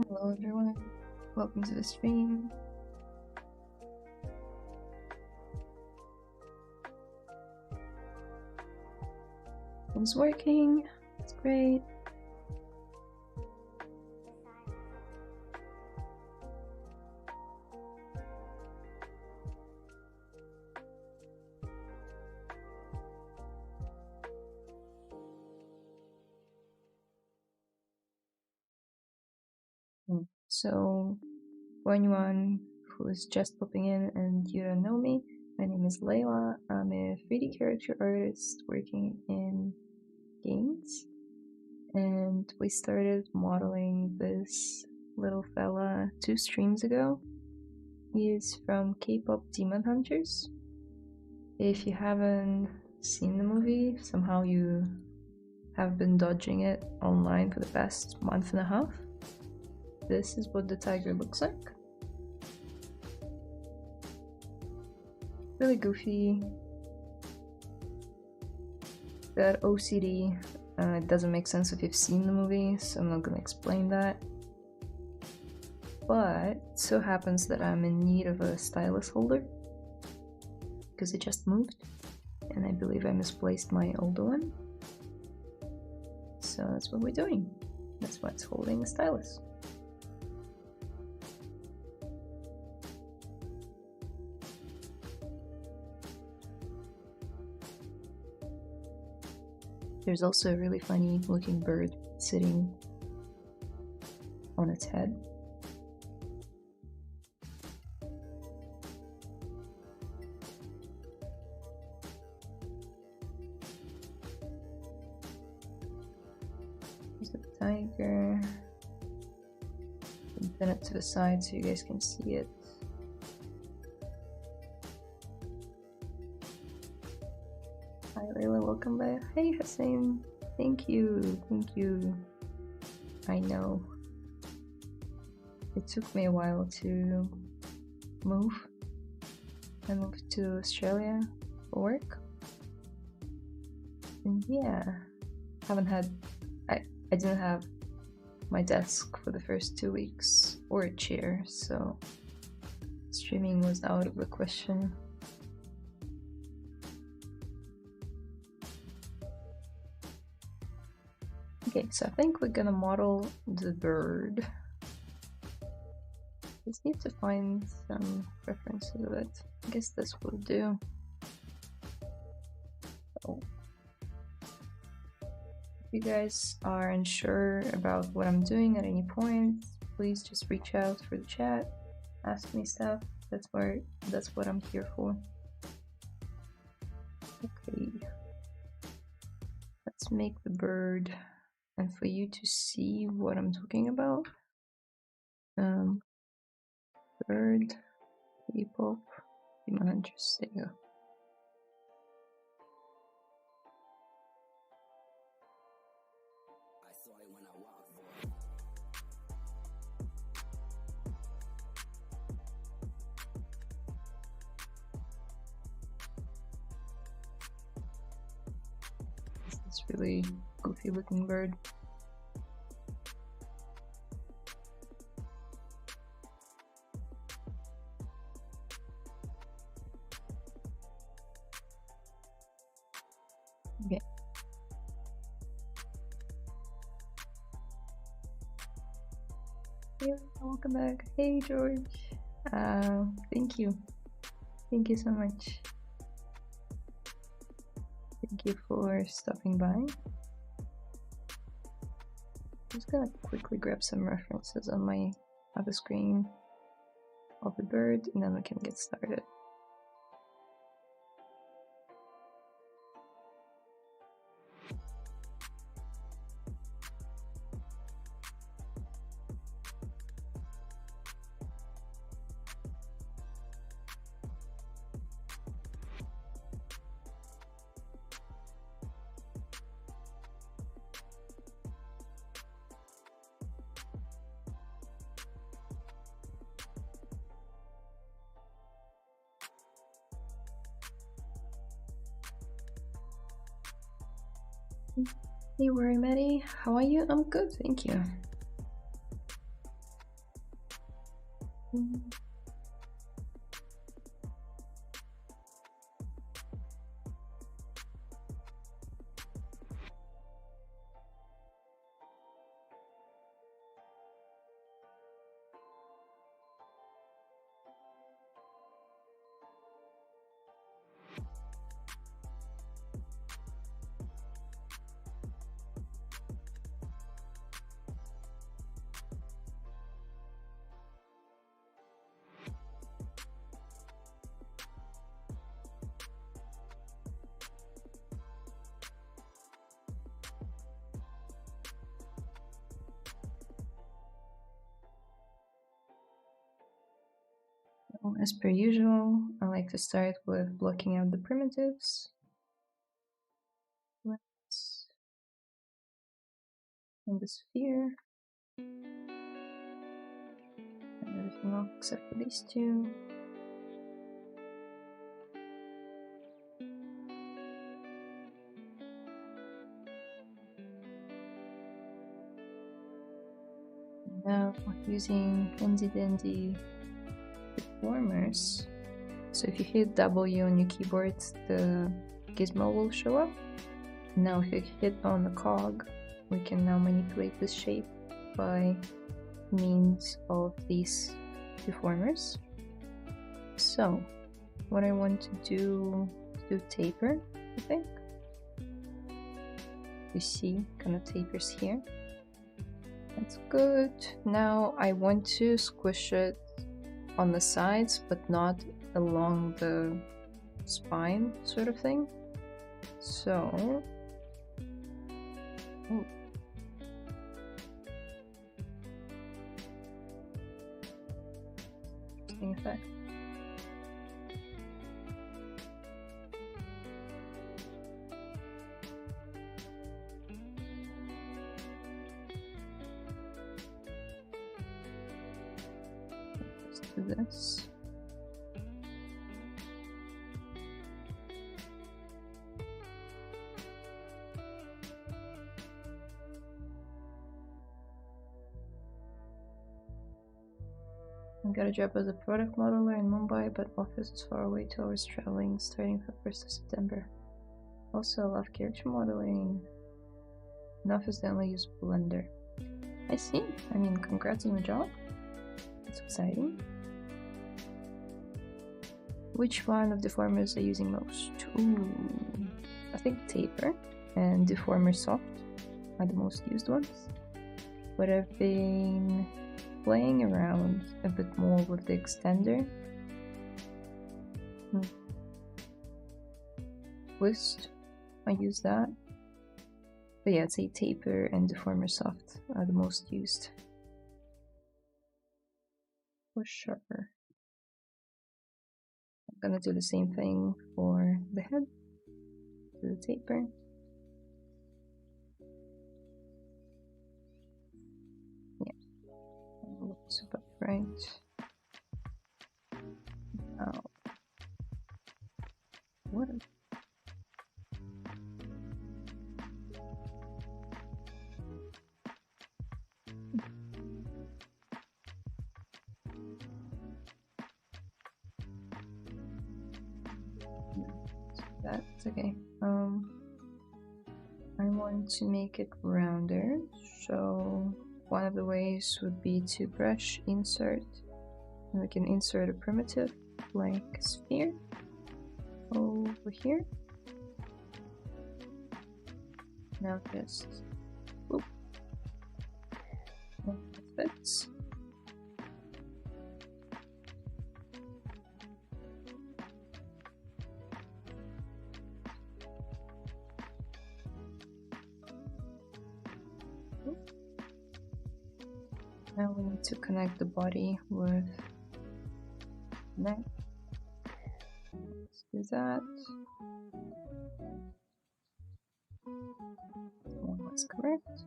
Hello everyone, welcome to the stream. It's working, it's great. So, for anyone who's just popping in and you don't know me, my name is Layla. I'm a 3D character artist working in games. And we started modeling this little fella 2 streams ago. He is from K-pop Demon Hunters. If you haven't seen the movie, somehow you have been dodging it online for the past month and a half. This is what the tiger looks like. Really goofy. That OCD. It doesn't make sense if you've seen the movie, so I'm not gonna explain that. But it so happens that I'm in need of a stylus holder because it just moved, and I believe I misplaced my older one. So that's what we're doing. That's what's holding the stylus. There's also a really funny looking bird sitting on its head. There's the tiger. I'll pin it to the side so you guys can see it. Hi Layla, welcome back. Hey Hussein, thank you, thank you. I know. It took me a while to move. I moved to Australia for work. And yeah, I didn't have my desk for the first 2 weeks or a chair, so streaming was out of the question. Okay, so I think we're gonna model the bird. Just need to find some references of it. I guess this will do. So, if you guys are unsure about what I'm doing at any point, please just reach out through the chat, ask me stuff. That's what I'm here for. Okay, let's make the bird. And for you to see what I'm talking about, bird, K-pop, Demon Hunters, there you go. This really goofy looking bird. Okay. Hey, welcome back. Hey George. Thank you. Thank you so much. Thank you for stopping by. I'm just gonna quickly grab some references on my other screen of the bird, and then we can get started. Hey, Maddie, how are you? I'm good, thank you. As per usual, I like to start with blocking out the primitives. Let's in the sphere. And everything else except for these two. Now using handy-dandy deformers. So if you hit W on your keyboard, the gizmo will show up. Now if you hit on the cog, we can now manipulate this shape by means of these deformers. So what I want to do taper, I think. You see kind of tapers here. That's good. Now I want to squish it on the sides, but not along the spine sort of thing. So, interesting effect. Let's do this. I got a job as a product modeler in Mumbai, but office is far away, 2 hours traveling, starting from 1st of September. Also, I love character modeling. In office, they only use Blender. I see. I mean, congrats on your job. It's exciting. Which one of deformers are you using most? Ooh, I think Taper and Deformer Soft are the most used ones. But I've been playing around a bit more with the extender. Twist, I use that. But yeah, I'd say Taper and Deformer Soft are the most used. For sure. I'm gonna do the same thing for the head. Do the Taper. Yeah. Looks about right. Now, what? That's okay. I want to make it rounder, so one of the ways would be to brush insert, and we can insert a primitive like a sphere over here. Now just whoop, and it fits. Now we need to connect the body with neck. Let's do that. One was correct.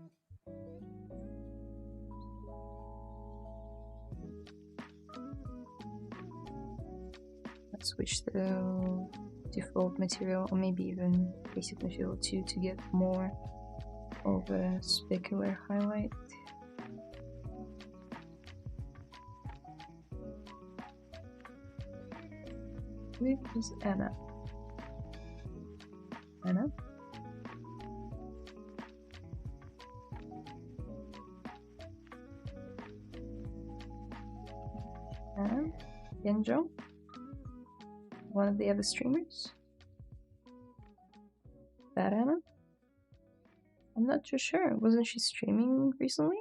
Let's switch the default material, or maybe even basic material 2 to get more of a specular highlight. believe it was Anna. Anna? Anna? Genjo? One of the other streamers? That Anna? I'm not too sure. Wasn't she streaming recently?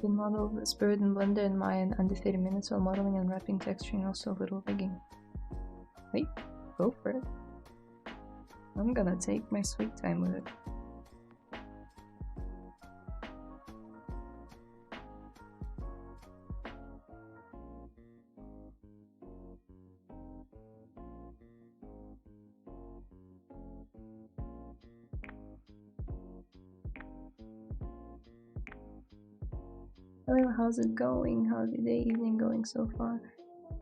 The model of this bird in Blender in Maya in under 30 minutes while modeling and wrapping, texturing, also a little rigging. Wait, go for it. I'm gonna take my sweet time with it. Hello, how's it going? How's your day, evening going so far?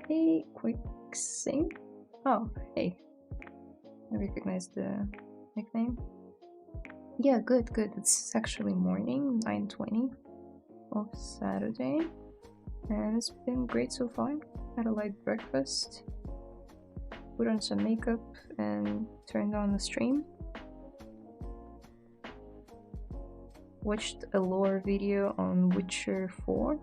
Hey, quick sing? Oh, hey. I recognize the nickname. Yeah, good, good. It's actually morning, 9:20 of Saturday. And it's been great so far. Had a light breakfast, put on some makeup, and turned on the stream. Watched a lore video on Witcher 4.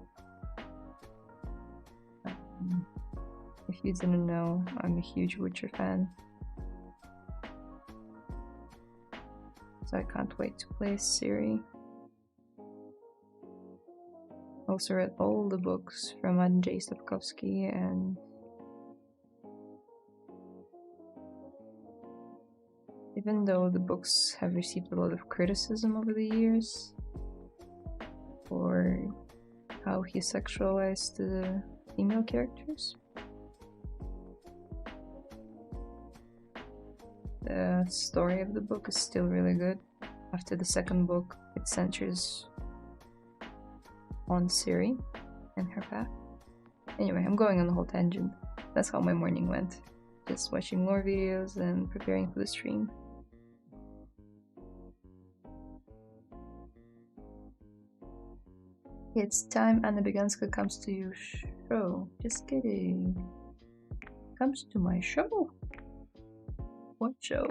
If you didn't know, I'm a huge Witcher fan. So I can't wait to play Ciri. Also read all the books from Andrzej Sapkowski, and even though the books have received a lot of criticism over the years for how he sexualized the female characters, the story of the book is still really good. After the second book, it centers on Ciri and her path. Anyway, I'm going on a whole tangent. That's how my morning went. Just watching more videos and preparing for the stream. It's time Anna Beganska comes to your show. Just kidding. Comes to my show? What show?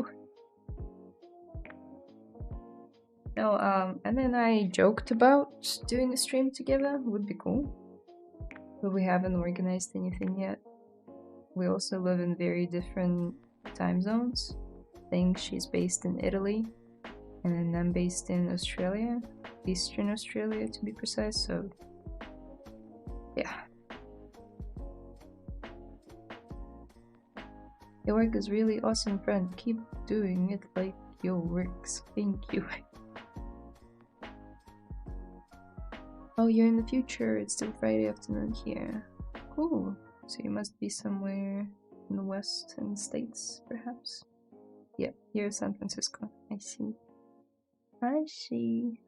No, Anna and I joked about doing a stream together. Would be cool. But we haven't organized anything yet. We also live in very different time zones. I think she's based in Italy, and I'm based in Australia. Eastern Australia to be precise, so yeah. Your work is really awesome, friend. Keep doing it like your works. Thank you. Oh, you're in the future. It's still Friday afternoon here. Cool. So you must be somewhere in the Western States, perhaps? Yeah, here in San Francisco. I see. I see.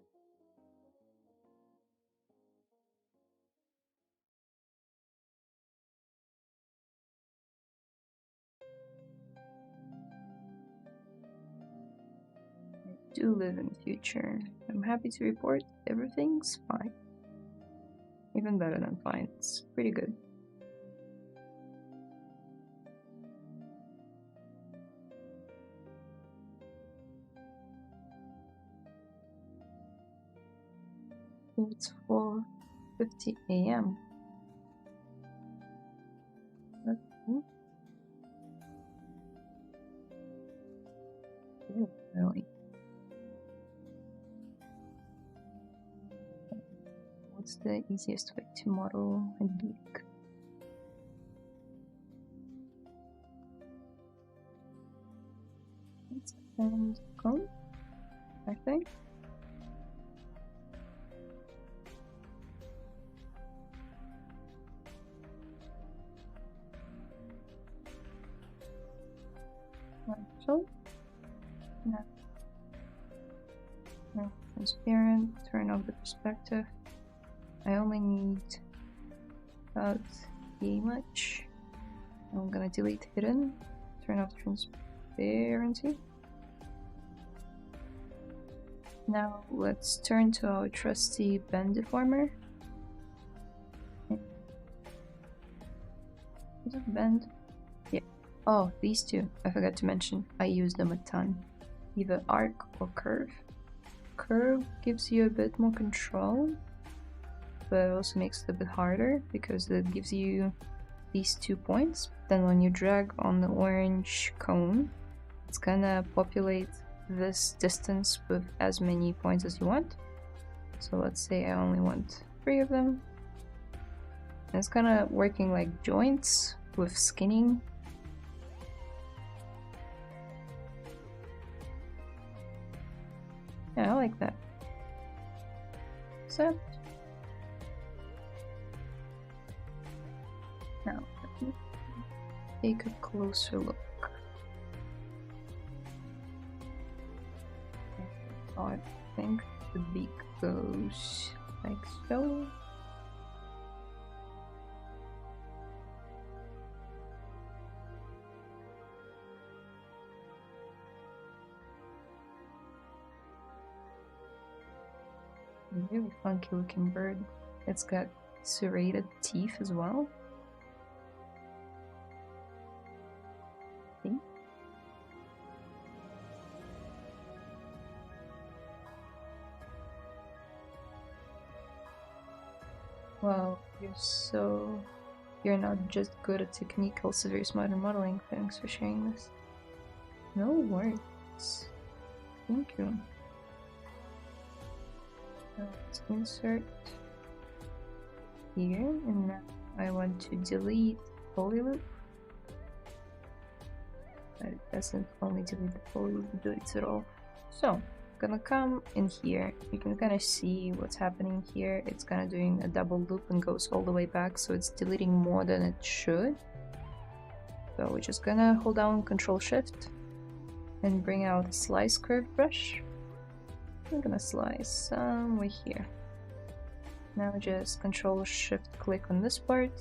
I do live in the future. I'm happy to report everything's fine. Even better than fine. It's pretty good. It's 4:50 a.m. Really? What's the easiest way to model a beak? It's comb, I think. So No, transparent, turn off the perspective. I only need about yay much. I'm gonna delete hidden, turn off transparency. Now let's turn to our trusty bend deformer. Is it bend? Yeah. Oh, these two. I forgot to mention. I use them a ton. Either arc or curve. Curve gives you a bit more control, but it also makes it a bit harder because it gives you these 2 points. Then when you drag on the orange cone, it's gonna populate this distance with as many points as you want. So let's say I only want 3 of them. And it's kind of working like joints with skinning. Yeah, I like that. Except now let me take a closer look. I think the beak goes like so. Really funky looking bird. It's got serrated teeth as well. See? Wow, you're not just good at technique, also very smart in modeling. Thanks for sharing this. No worries. Thank you. Let's insert here, and now I want to delete poly loop. But it doesn't only delete the poly loop, it deletes it all. So I'm gonna come in here. You can kind of see what's happening here. It's kind of doing a double loop and goes all the way back, so it's deleting more than it should. So we're just gonna hold down Control Shift and bring out a slice curve brush. I'm gonna slice somewhere here. Now just Control Shift click on this part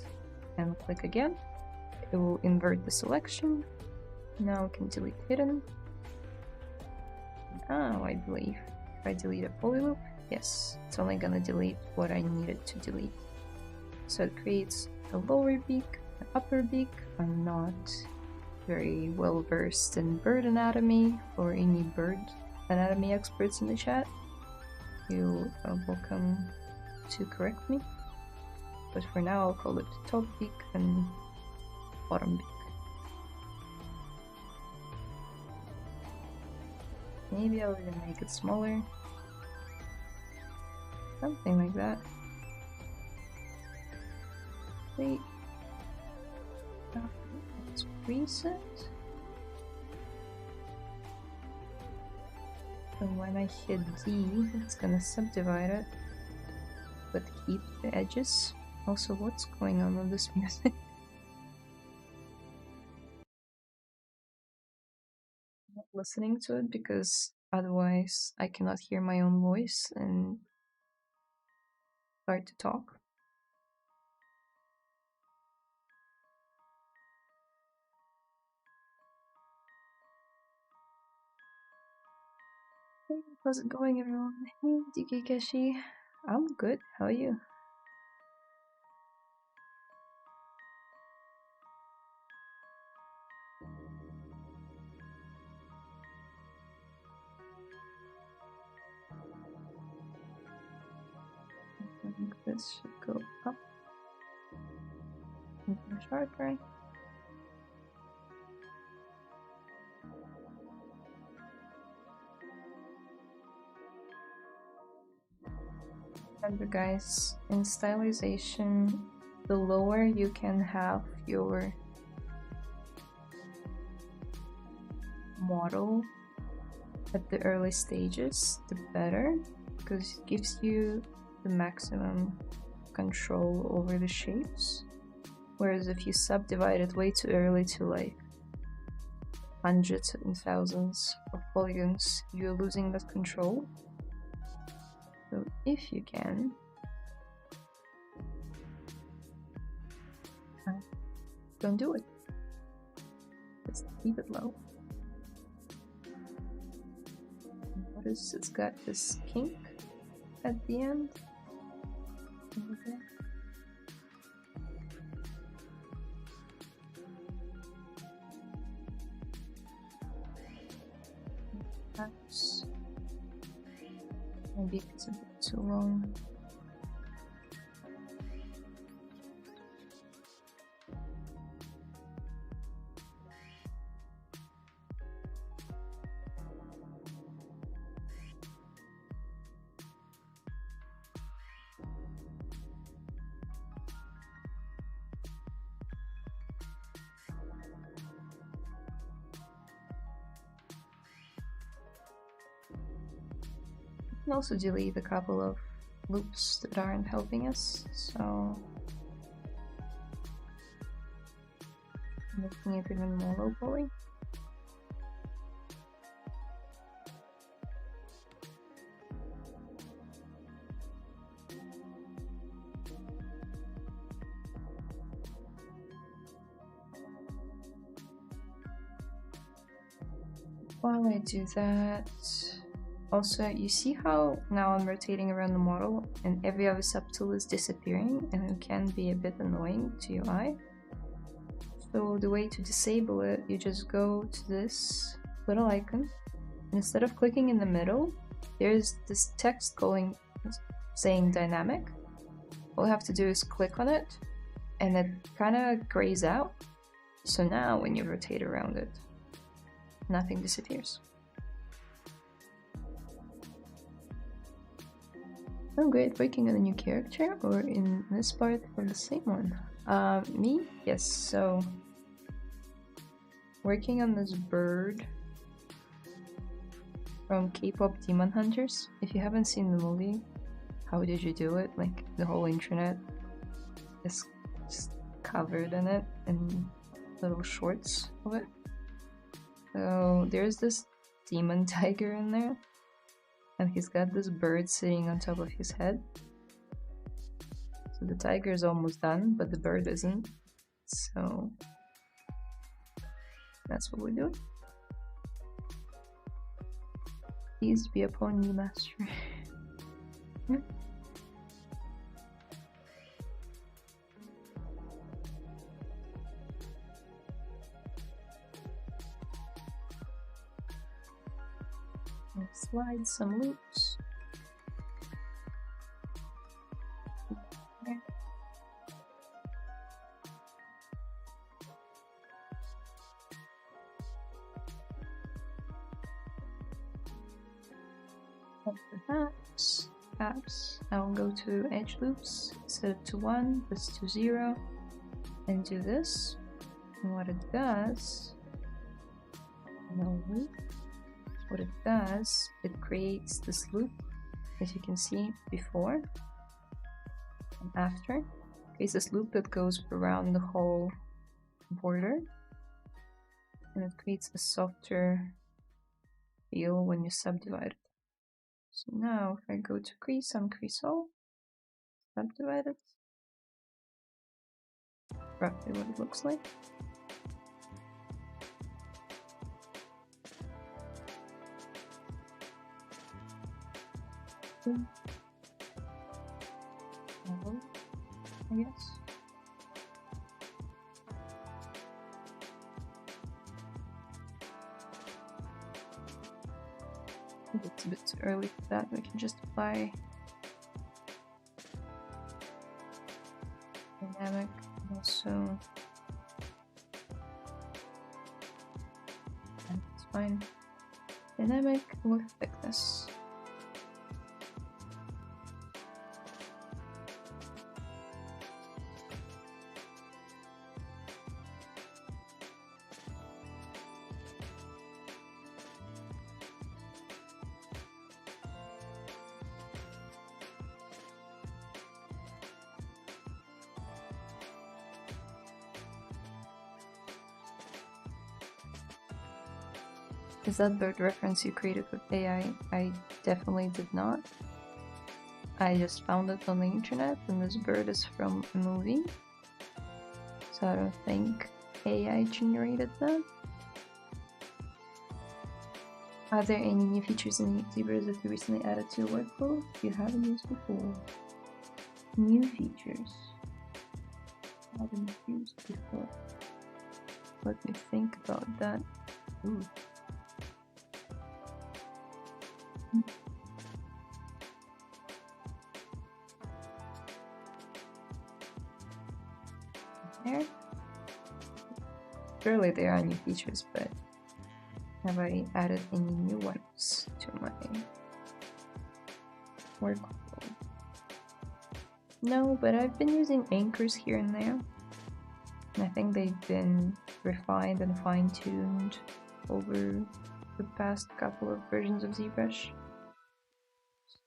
and click again. It will invert the selection. Now we can delete hidden. Now I believe if I delete a poly loop, yes, it's only gonna delete what I needed to delete. So it creates a lower beak, an upper beak. I'm not very well versed in bird anatomy, or any bird anatomy experts in the chat. You are welcome to correct me, but for now I'll call it top beak and bottom beak. Maybe I'll even make it smaller, something like that. Wait, let's reset. And when I hit D, it's gonna subdivide it, but keep the edges. Also, what's going on with this music? I'm not listening to it because otherwise I cannot hear my own voice and start to talk. Hey, how's it going, everyone? Hey, DK Keshi. I'm good. How are you? I think this should go up. Even sharper. Remember, guys, in stylization, the lower you can have your model at the early stages, the better, because it gives you the maximum control over the shapes. Whereas if you subdivide it way too early to like hundreds and thousands of polygons, you're losing that control. So if you can, don't do it. Just keep it low. Notice it's got this kink at the end. Over there. Perhaps maybe it's a bit too long. We can also delete a couple of loops that aren't helping us, so making it even more low poly. While I do that, also, you see how now I'm rotating around the model and every other subtool is disappearing, and it can be a bit annoying to your eye. So the way to disable it, you just go to this little icon, and instead of clicking in the middle, there's this text saying dynamic. All you have to do is click on it, and it kind of grays out. So now when you rotate around it, nothing disappears. Oh great, working on a new character or in this part of the same one? Me? Yes, so working on this bird from K-pop Demon Hunters. If you haven't seen the movie, how did you do it? Like the whole internet is just covered in it and little shorts of it. So there's this demon tiger in there. And he's got this bird sitting on top of his head. So the tiger is almost done, but the bird isn't. So that's what we're doing. Please be upon me, master. Slide some loops. Perhaps I'll go to edge loops, set it to 1, this to 0, and do this. And what it does, what it does, it creates this loop, as you can see before and after. It creates this loop that goes around the whole border, and it creates a softer feel when you subdivide it. So now if I go to crease on crease all, subdivide it, roughly what it looks like. I guess. I think it's a bit too early for that. We can just apply dynamic and also. It's fine. Dynamic with thickness. Is that bird reference you created with AI? I definitely did not. I just found it on the internet, and this bird is from a movie. So I don't think AI generated that. Are there any new features in ZBrush that you recently added to your workflow you haven't used before? New features I haven't used before. Let me think about that. Ooh. There. Surely there are new features, but have I added any new ones to my workflow? No, but I've been using anchors here and there. And I think they've been refined and fine-tuned over the past couple of versions of ZBrush.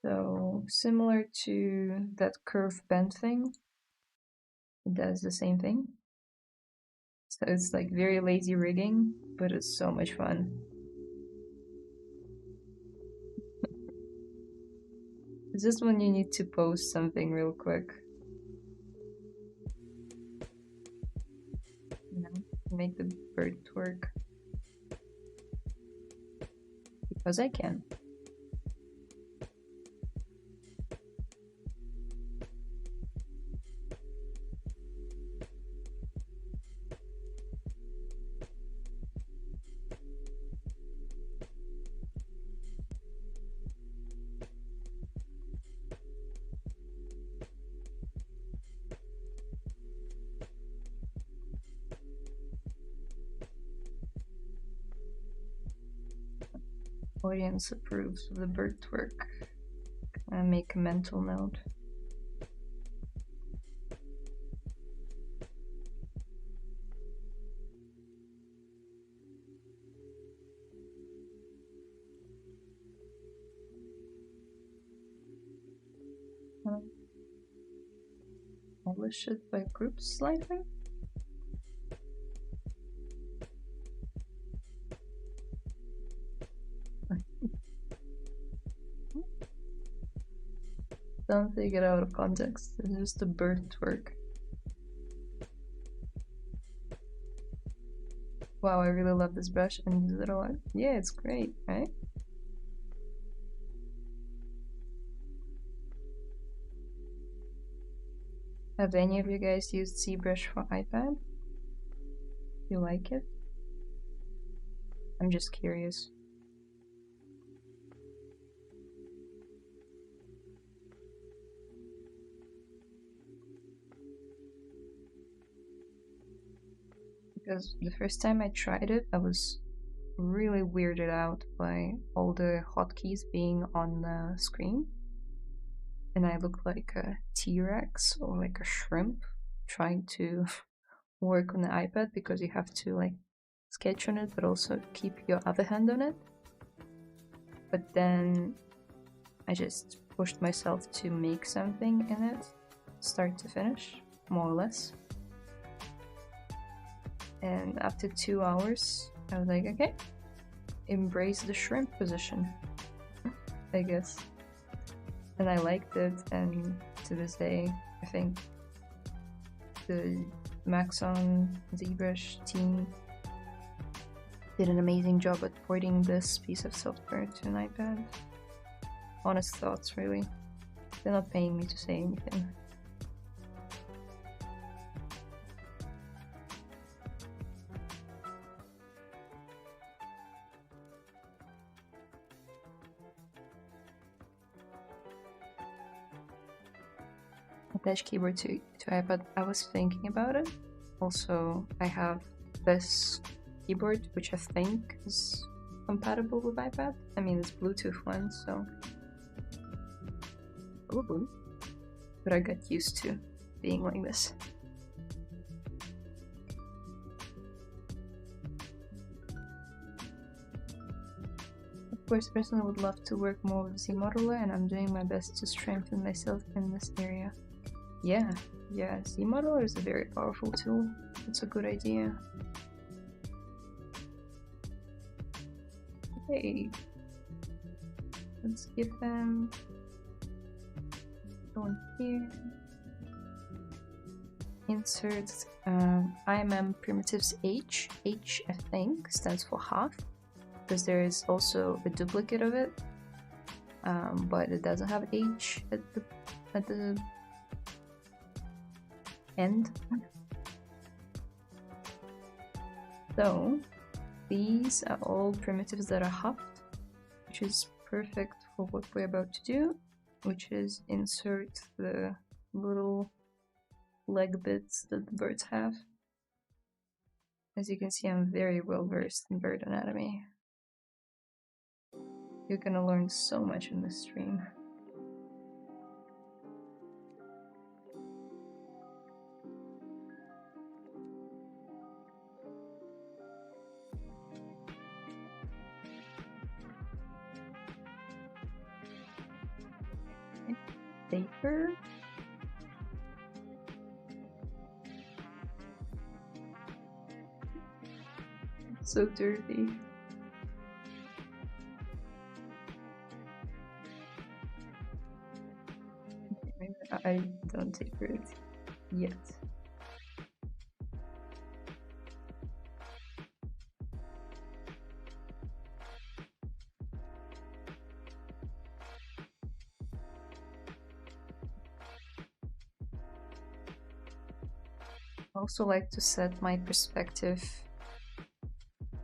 So, similar to that curve bend thing, it does the same thing. So it's like very lazy rigging, but it's so much fun. It's just when you need to post something real quick. You know, make the bird twerk. Because I can. Audience approves of the bird twerk. I make a mental note. Publish it by groups slightly. Don't take it out of context. It's just a bird twerk. Wow, I really love this brush and use it a lot. Yeah, it's great, right? Have any of you guys used ZBrush for iPad? You like it? I'm just curious. Because the first time I tried it, I was really weirded out by all the hotkeys being on the screen. And I looked like a T-Rex or like a shrimp trying to work on the iPad, because you have to like sketch on it but also keep your other hand on it. But then I just pushed myself to make something in it, start to finish, more or less. And after 2 hours, I was like, okay, embrace the shrimp position, I guess. And I liked it, and to this day, I think the Maxon ZBrush team did an amazing job at porting this piece of software to an iPad. Honest thoughts, really. They're not paying me to say anything. Attach keyboard to iPad. I was thinking about it. Also, I have this keyboard which I think is compatible with iPad. I mean, it's Bluetooth one, so probably. But I got used to being like this. Of course, personally, would love to work more with ZModeler, and I'm doing my best to strengthen myself in this area. Yeah, ZModeler is a very powerful tool. It's a good idea. Hey, let's give them going here. Insert IMM primitives H. H, I think, stands for half, because there is also a duplicate of it, but it doesn't have H at the end. So these are all primitives that are huffed, which is perfect for what we're about to do, which is insert the little leg bits that the birds have. As you can see, I'm very well versed in bird anatomy. You're gonna learn so much in this stream. Paper. So dirty. I don't taper it yet. I also like to set my perspective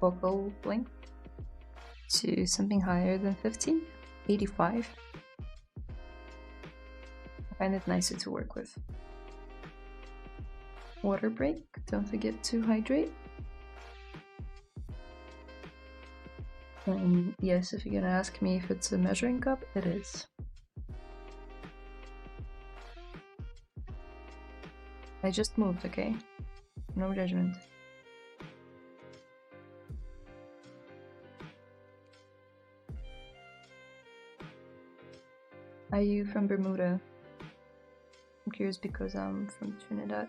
focal length to something higher than 50, 85. I find it nicer to work with. Water break, don't forget to hydrate. And yes, if you're gonna ask me if it's a measuring cup, it is. I just moved, okay? No judgment. Are you from Bermuda? I'm curious because I'm from Trinidad.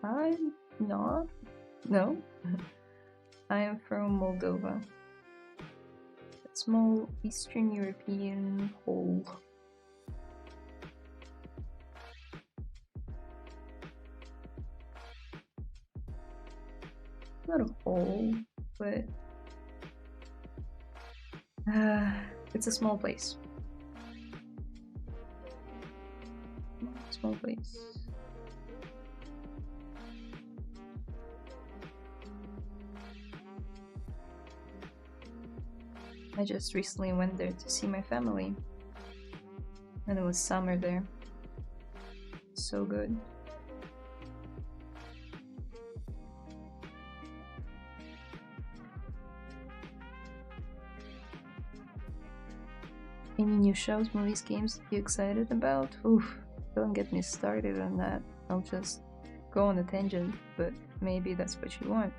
I'm not. No. I am from Moldova. A small Eastern European hole. Not a hole, but it's a small place. Small place. I just recently went there to see my family, and it was summer there. So good. Any new shows, movies, games you excited about? Oof, don't get me started on that. I'll just go on a tangent, but maybe that's what you want.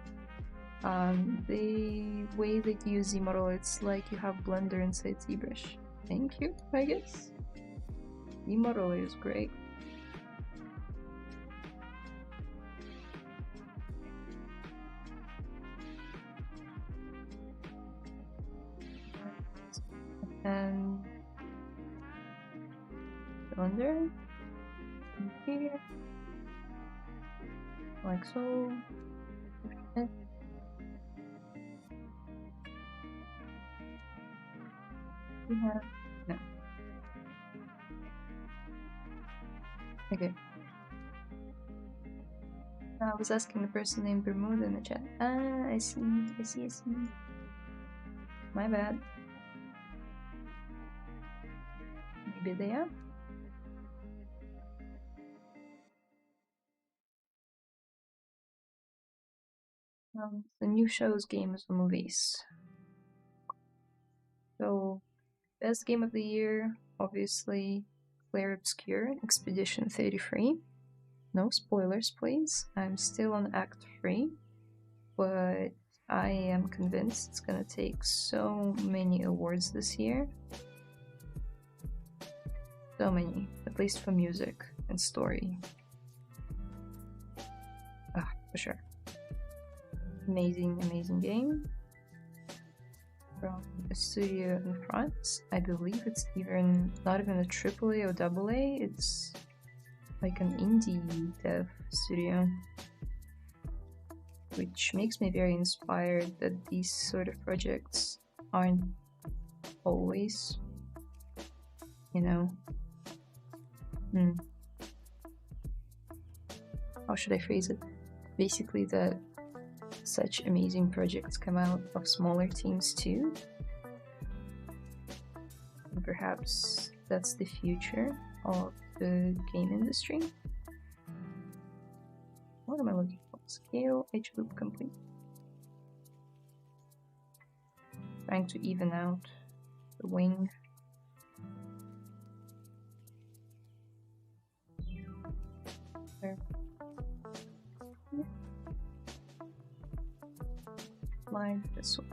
The way that you use ZModel, it's like you have Blender inside ZBrush. Thank you, I guess. ZModel is great. And Blender here, like so. We have no. Okay. I was asking the person named Bermuda in the chat. Ah, I see. My bad. Maybe they are. The new shows, games, or movies. So, best game of the year, obviously, Clair Obscure, Expedition 33. No spoilers, please. I'm still on Act 3, but I am convinced it's gonna take so many awards this year. So many, at least for music and story. For sure. Amazing game. from a studio in France. I believe it's even not even a AAA or AA, it's like an indie dev studio, which makes me very inspired that these sort of projects aren't always, you know, how should I phrase it? Basically that such amazing projects come out of smaller teams too. And perhaps that's the future of the game industry. What am I looking for? Scale, edge loop complete. Trying to even out the wing. There. Yeah. Slide this way.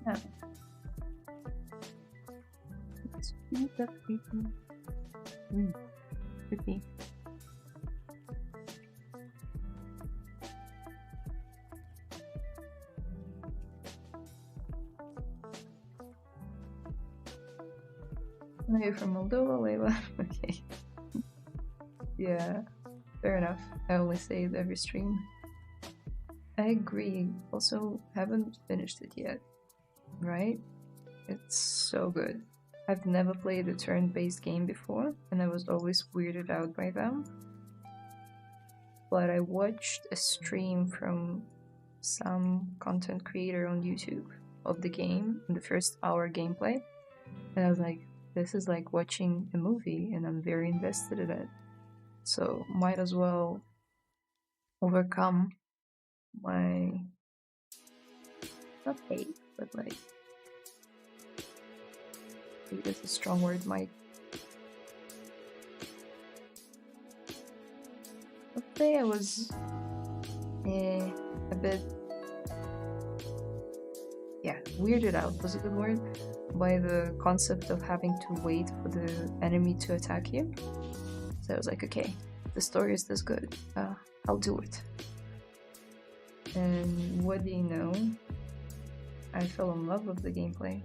Now, let's do that quickly. Tricky. Are you from Moldova, Layla? Okay. Yeah, fair enough. I only say it every stream. I agree. Also, haven't finished it yet, right? It's so good. I've never played a turn-based game before, and I was always weirded out by them. But I watched a stream from some content creator on YouTube of the game in the first hour gameplay, and I was like, this is like watching a movie, and I'm very invested in it. So might as well overcome my, not hate, but like, maybe that's a strong word, might. Let's say I was a bit, yeah, weirded out was a good word, by the concept of having to wait for the enemy to attack you. So I was like, okay, the story is this good, I'll do it. And what do you know? I fell in love with the gameplay.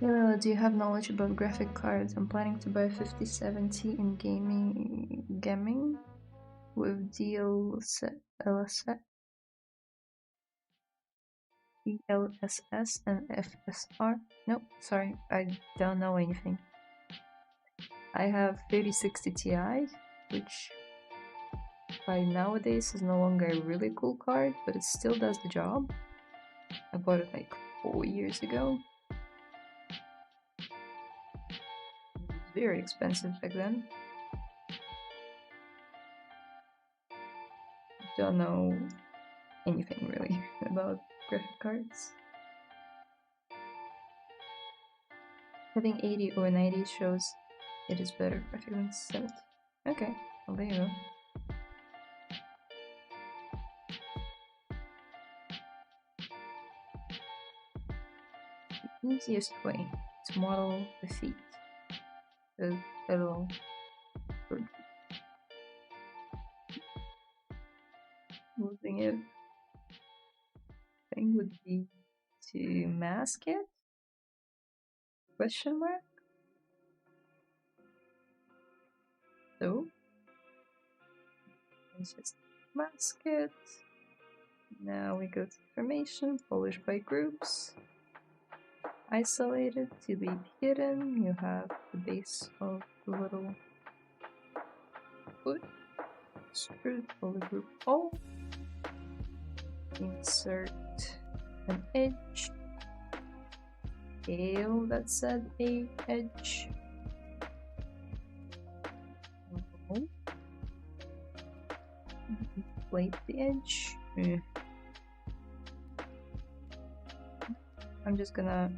Layla, do you have knowledge about graphic cards? I'm planning to buy 5070 in gaming with DLSS and FSR. Nope, sorry, I don't know anything. I have 3060 Ti, which by nowadays is no longer a really cool card, but it still does the job. I bought it like 4 years ago. Very expensive back then. Don't know anything really about graphic cards. Having 80 or 90 shows it is better graphic than 70. Okay, well there you go. The easiest way to model the feet. The little bird. Moving it thing would be to mask it? Question mark? So let's just mask it. Now we go to information, polish by groups. Isolated to be hidden, you have the base of the little foot. Extrude for the group all. Insert an edge. Scale that said a edge. inflate the edge. I'm just gonna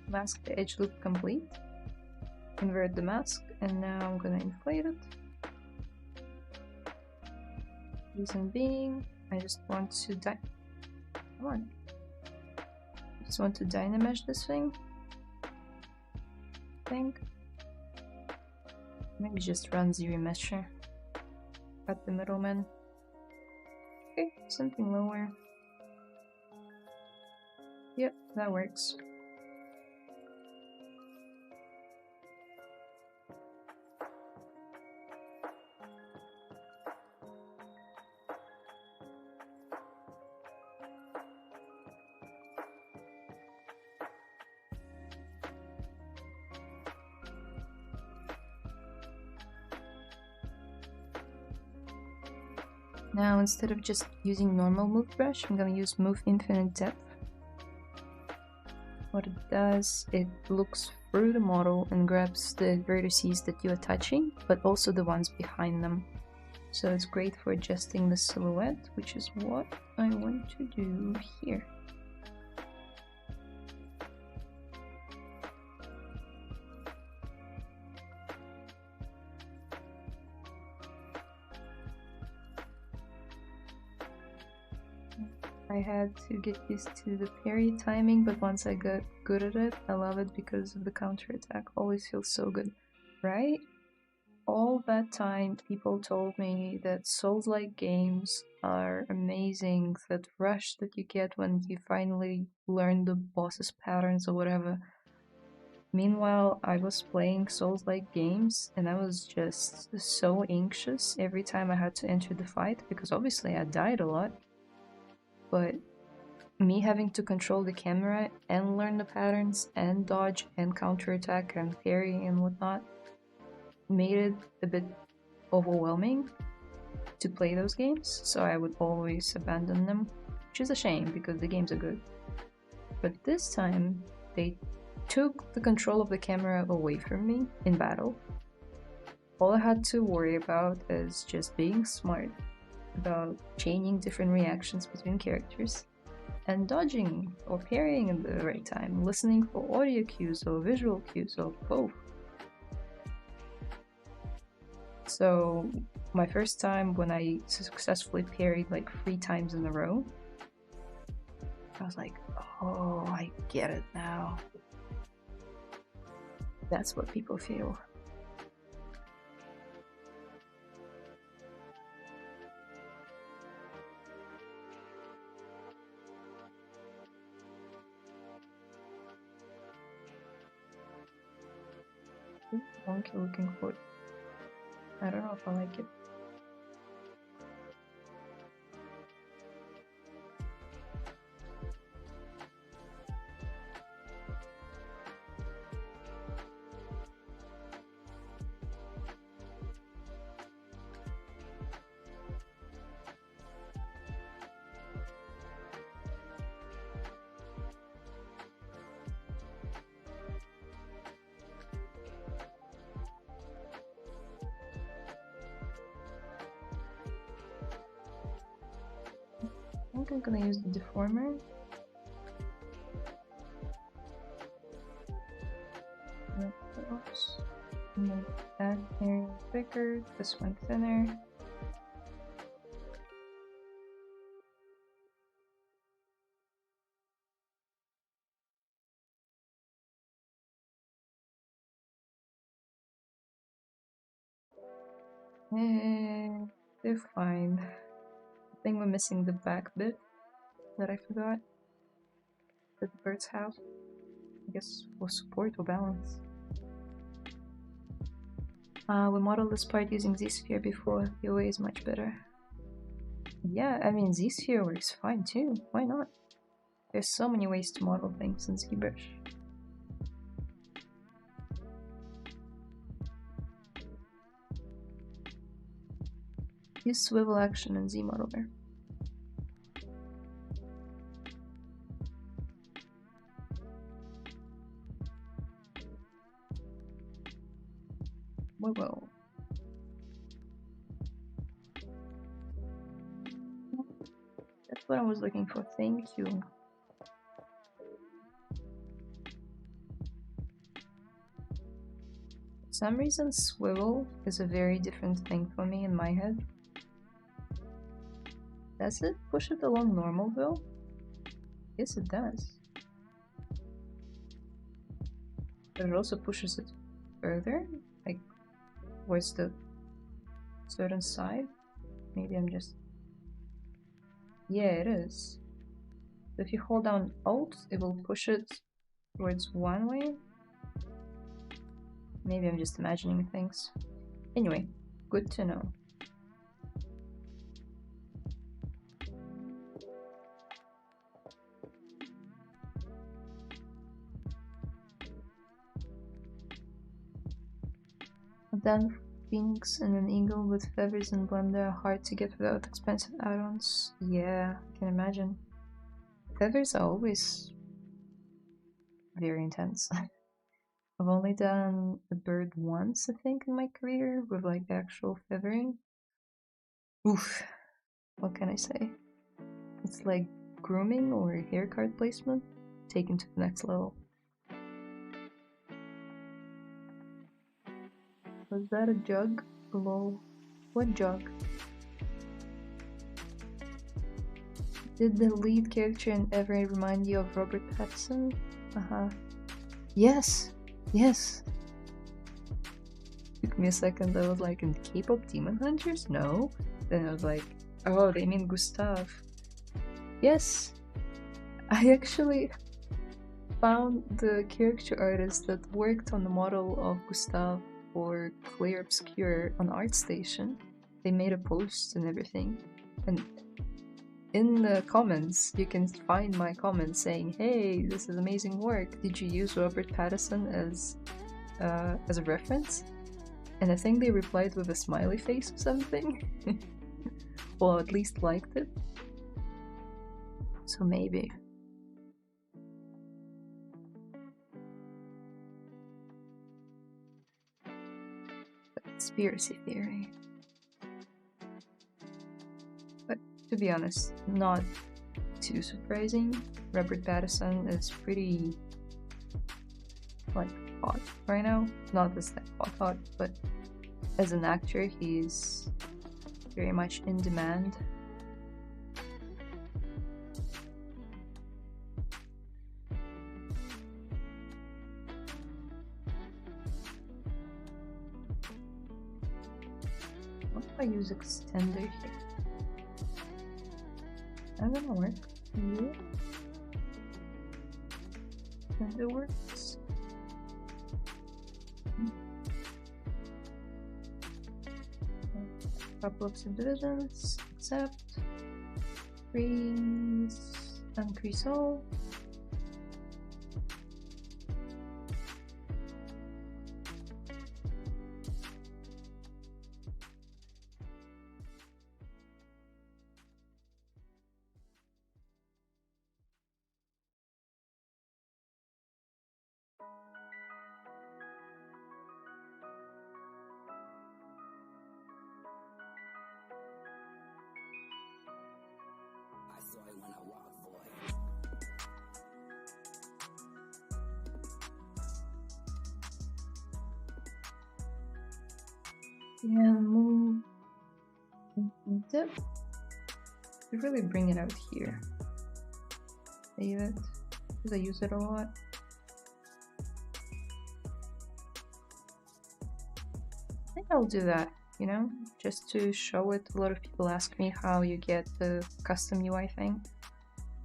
mask the edge loop complete, invert the mask, and now I'm gonna inflate it. Reason being, I just want to come on. I just want to dynamesh this thing. I think. Maybe just run ZBrush at the middleman. Okay, something lower. Yep, that works. Now, instead of just using normal move brush, I'm gonna use move infinite depth. What it does, it looks through the model and grabs the vertices that you are touching, but also the ones behind them. So it's great for adjusting the silhouette, which is what I want to do here. I had to get used to the parry timing, but once I got good at it, I love it because of the counterattack. Always feels so good, right? All that time, people told me that Souls-like games are amazing, that rush that you get when you finally learn the boss's patterns or whatever. Meanwhile, I was playing Souls-like games and I was just so anxious every time I had to enter the fight, because obviously I died a lot. But me having to control the camera and learn the patterns and dodge and counterattack and parry and whatnot made it a bit overwhelming to play those games, so I would always abandon them, which is a shame because the games are good. But this time, they took the control of the camera away from me in battle. All I had to worry about is just being smart about changing different reactions between characters and dodging or parrying at the right time, listening for audio cues or visual cues or both. So my first time when I successfully parried like 3 times in a row, I was like, oh, I get it now. That's what people feel. Monkey looking foot. I don't know if I like it. I think I'm gonna use the deformer. Make that area bigger, this one thinner. They're fine. I think we're missing the back bit that I forgot. That the birds have. I guess for support or balance. We modeled this part using Z-Sphere before. The OA is much better. Yeah, I mean Z-Sphere works fine too. Why not? There's so many ways to model things in ZBrush. Use swivel action in ZModeler. Whoa. what I was looking for. Thank you. For some reason, swivel is a very different thing for me in my head. Does it push it along normal though? Yes, it does. But it also pushes it further, like towards the certain side. Maybe I'm just... Yeah, it is. So if you hold down Alt, it will push it towards one way. Maybe I'm just imagining things. Anyway, good to know. Then Phoenix and an eagle with feathers and blender are hard to get without expensive add-ons. Yeah, I can imagine. Feathers are always very intense. I've only done a bird once, I think, in my career with like the actual feathering. Oof, what can I say? It's like grooming or hair card placement taken to the next level. Was that a jug? Lol. What jug? Did the lead character in ever remind you of Robert Pattinson? Yes! Yes! Took me a second, I was like, in K-pop Demon Hunters? No. Then I was like, oh, they mean Gustav. Yes! I actually found the character artist that worked on the model of Gustav for Clear Obscure on ArtStation. They made a post and everything. And in the comments, you can find my comments saying, hey, this is amazing work. Did you use Robert Pattinson as a reference? And I think they replied with a smiley face or something. Well, at least liked it. So maybe. Conspiracy theory. But to be honest, not too surprising. Robert Pattinson is pretty like hot right now. Not as that hot, but as an actor he's very much in demand. What if I use extender here? That's gonna work. Yeah. Extender works. Couple of subdivisions, accept, freeze, increase all. Yeah, move. Dip. You really bring it out here. Save it, because I use it a lot. I think I'll do that, you know, just to show it. A lot of people ask me how you get the custom UI thing.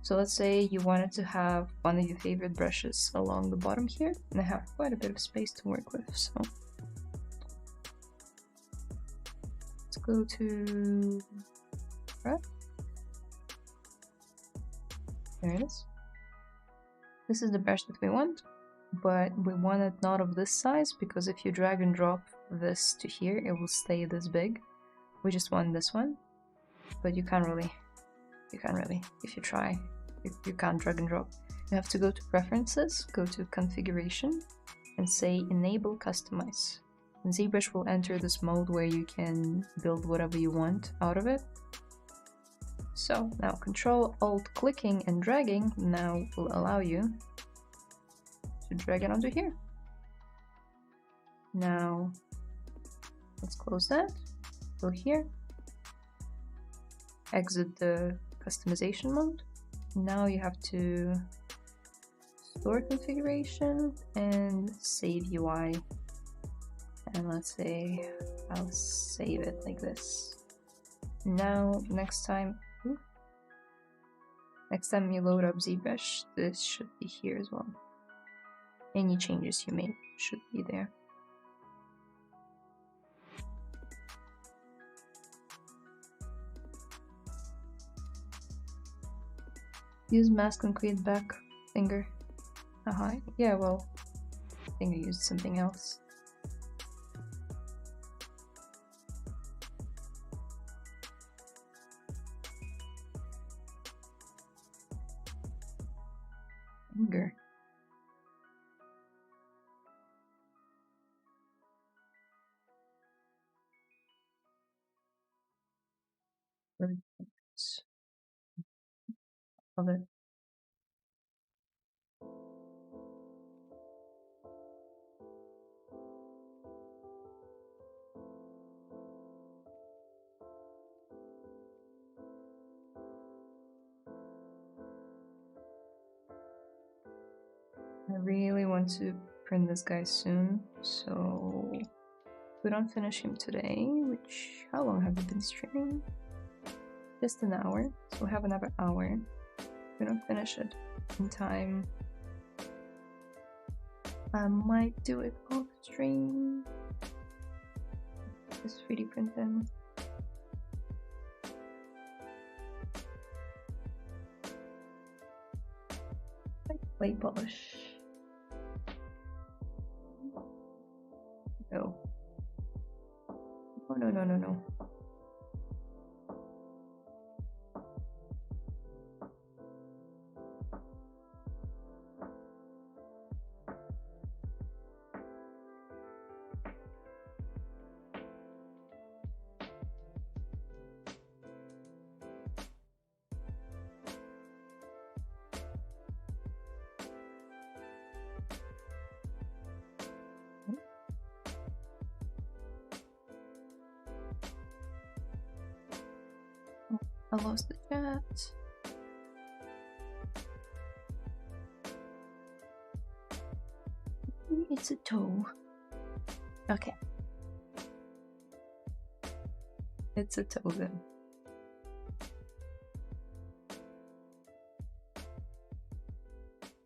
So let's say you wanted to have one of your favorite brushes along the bottom here, and I have quite a bit of space to work with, so let's go to right. There it is. This is the brush that we want, but we want it not of this size, because if you drag and drop this to here, it will stay this big. We just want this one, but you can't really, if you try, you can't drag and drop. You have to go to preferences, go to configuration, and say enable customize. And ZBrush will enter this mode where you can build whatever you want out of it. So now Control Alt clicking and dragging now will allow you to drag it onto here. Now let's close that, go here, exit the customization mode. Now you have to store configuration and save UI. And let's say I'll save it like this. Now next time you load up ZBrush, this should be here as well. Any changes you made should be there. Use mask on create back finger. Yeah, well, I think I used something else. Finger. Love it. I really want to print this guy soon, so we don't finish him today, which, how long have we been streaming? Just an hour, so we have another hour. We don't finish it in time. I might do it off stream. Just 3D print them. Clay polish. No. Oh, no. I lost the chat. It's a toe. Okay. It's a toe then.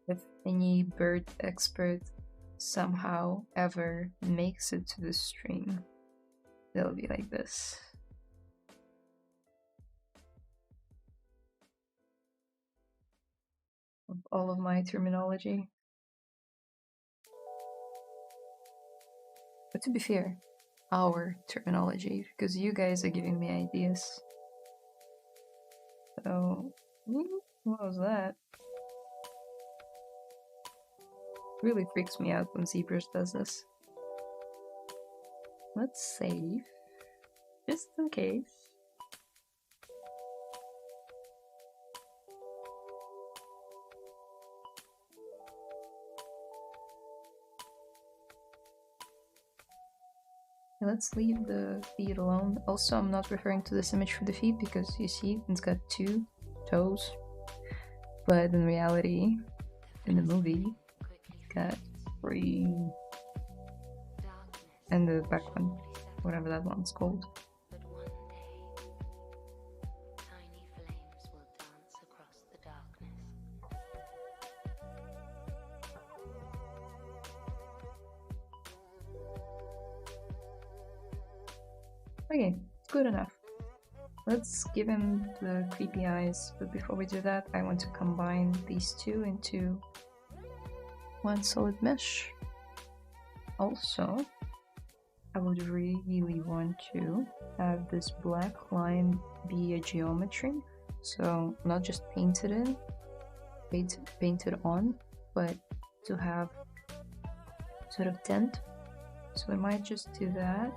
If any bird expert somehow ever makes it to the stream, they'll be like this. All of my terminology. But to be fair, our terminology, because you guys are giving me ideas. So, what was that? Really freaks me out when ZBrush does this. Let's save, just in case. Let's leave the feet alone. Also, I'm not referring to this image for the feet because you see it's got 2 toes, but in reality, in the movie, it's got 3. And the back one, whatever that one's called. Okay, good enough. Let's give him the creepy eyes, but before we do that, I want to combine these two into one solid mesh. Also, I would really want to have this black line be a geometry, so not just painted in, painted on, but to have sort of tint. So we might just do that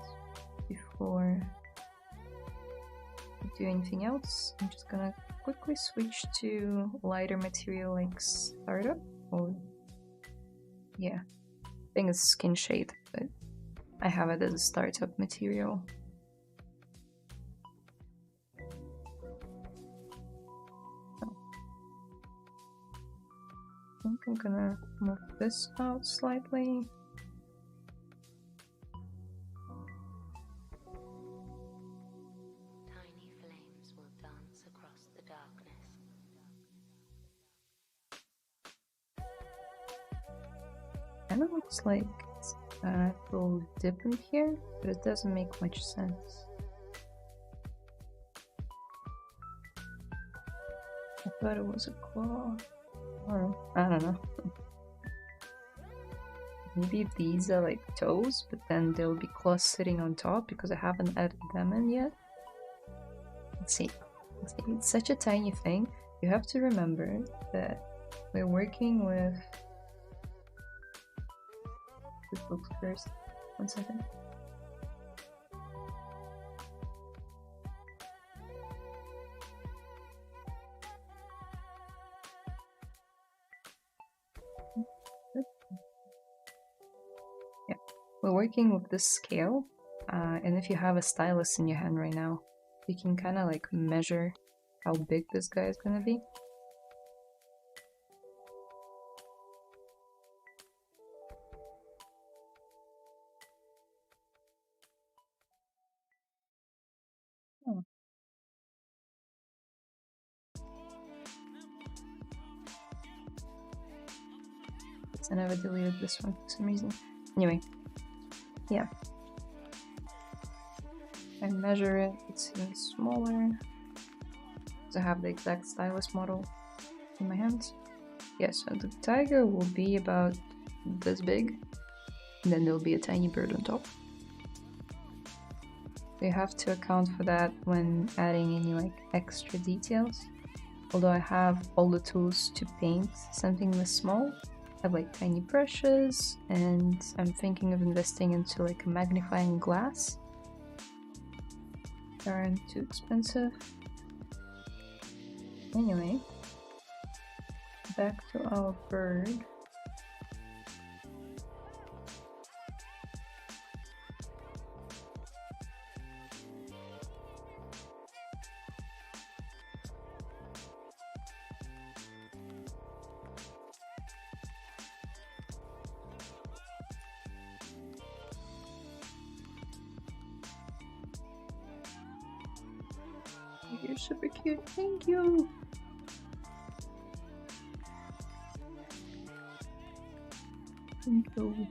before we do anything else. I'm just gonna quickly switch to lighter material like startup. Oh, yeah, I think it's skin shade, but I have it as a startup material. I think I'm gonna move this out slightly. Tiny flames will dance across the darkness. Kind of looks like it's a little dip in here, but it doesn't make much sense. I thought it was a claw. Or, I don't know. Maybe these are like toes, but then there'll be claws sitting on top because I haven't added them in yet. Let's see. It's such a tiny thing. You have to remember that we're working with... This looks first. 1 second. Yeah, we're working with this scale, and if you have a stylus in your hand right now, you can kind of like measure how big this guy is gonna be. Oh. I never deleted this one for some reason. Anyway, yeah. I measure it, it's even smaller. So I have the exact stylus model in my hands. Yeah, so the tiger will be about this big, and then there'll be a tiny bird on top. You have to account for that when adding any like extra details. Although I have all the tools to paint something this small, I have like tiny brushes, and I'm thinking of investing into like a magnifying glass. They aren't too expensive. Anyway, back to our bird. You're super cute, thank you! Thank you.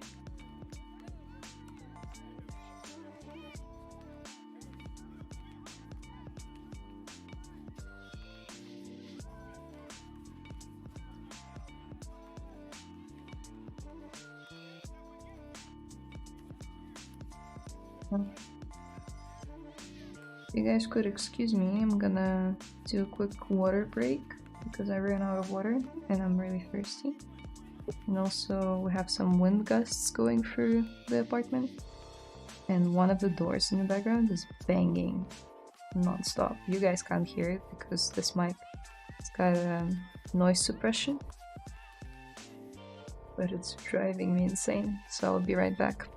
You guys could excuse me, I'm gonna do a quick water break because I ran out of water and I'm really thirsty. And also we have some wind gusts going through the apartment, and one of the doors in the background is banging non-stop. You guys can't hear it because this mic has got noise suppression, but it's driving me insane, so I'll be right back.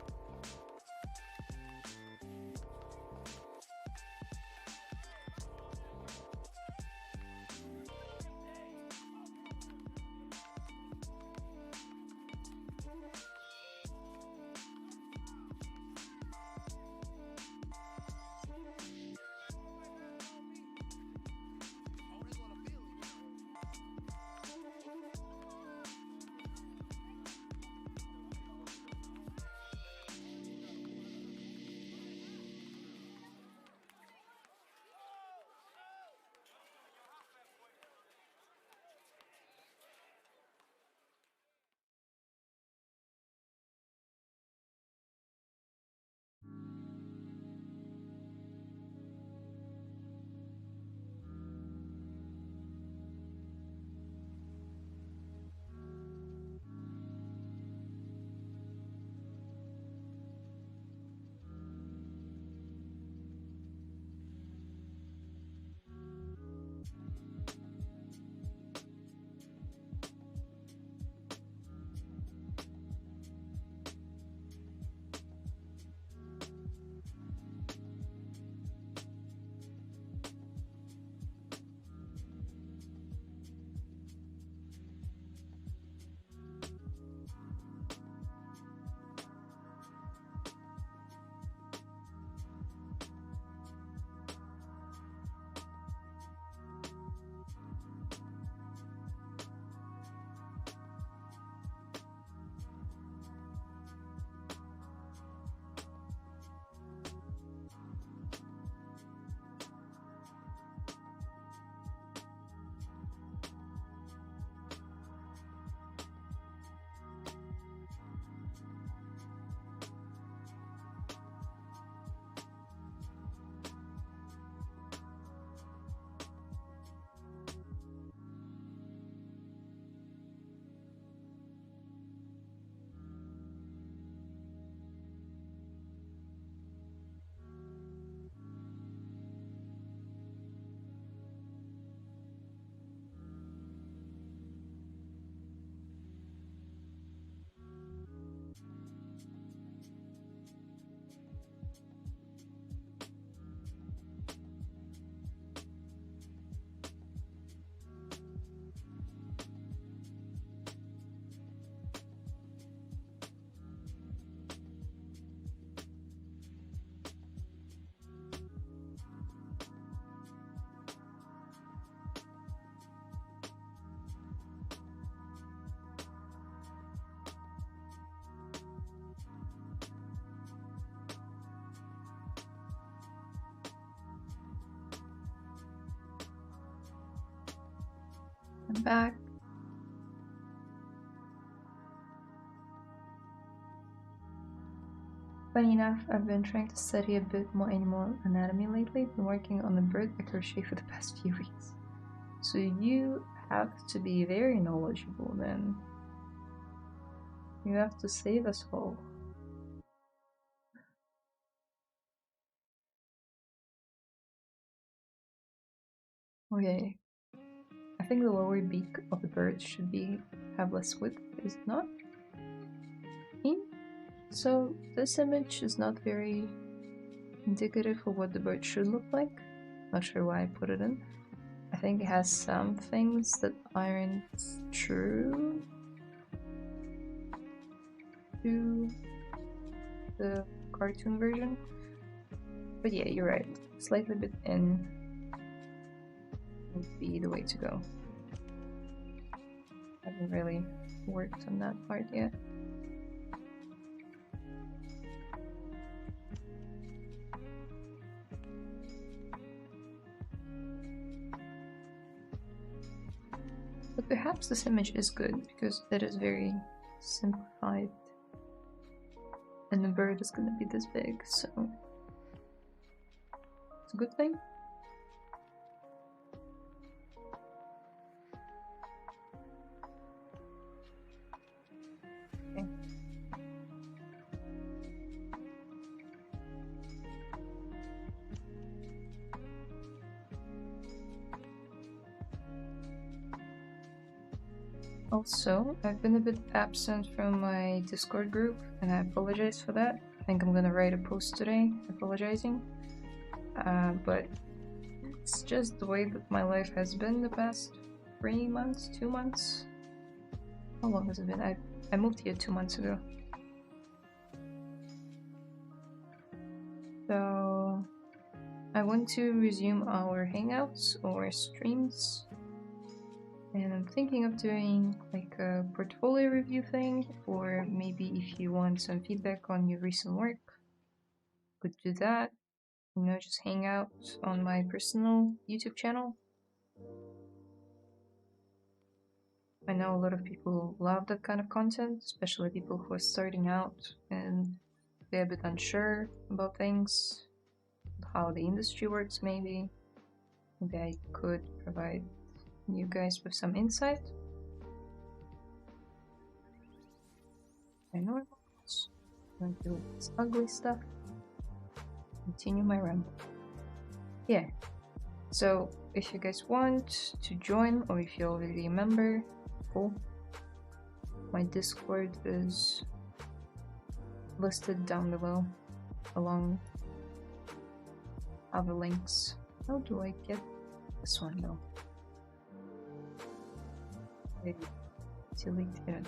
back. Funny enough, I've been trying to study a bit more animal anatomy lately. Been working on a bird I crochet for the past few weeks. So you have to be very knowledgeable then. You have to save us all. Okay. I think the lower beak of the bird should have less width, is it not? So this image is not very indicative of what the bird should look like. Not sure why I put it in. I think it has some things that aren't true to the cartoon version. But yeah, you're right. Slightly bit in would be the way to go. I haven't really worked on that part yet. But perhaps this image is good because it is very simplified. And the bird is gonna be this big, so it's a good thing. Okay. Also, I've been a bit absent from my Discord group, and I apologize for that. I think I'm gonna write a post today apologizing. But it's just the way that my life has been the past 3 months, 2 months. How long has it been? I moved here 2 months ago. So I want to resume our hangouts or streams. And I'm thinking of doing like a portfolio review thing, or maybe if you want some feedback on your recent work, could do that. You know, just hang out on my personal YouTube channel. I know a lot of people love that kind of content, especially people who are starting out and they're a bit unsure about things, how the industry works maybe. Maybe I could provide you guys with some insight. I know I'm going to do this ugly stuff. Continue my ramble. Yeah. So if you guys want to join, or if you're already a member, cool. My Discord is listed down below, along other links. How do I get this one though? Maybe delete it.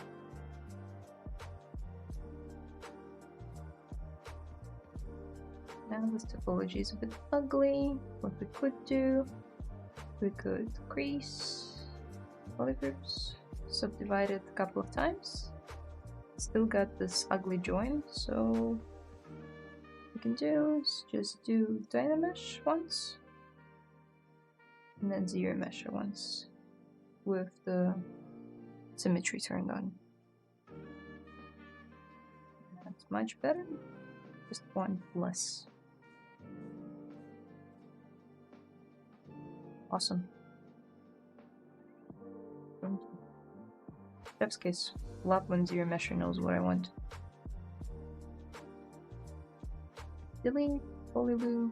Now this topology is a bit ugly. What we could do, we could crease polygroups, subdivide it a couple of times. Still got this ugly join, so what we can do is just do Dynamesh once, and then ZBrush once, with the symmetry turned on. That's much better. Just one less. Awesome. Chef's kiss. Love when ZBrush knows what I want. Delete, polyloo,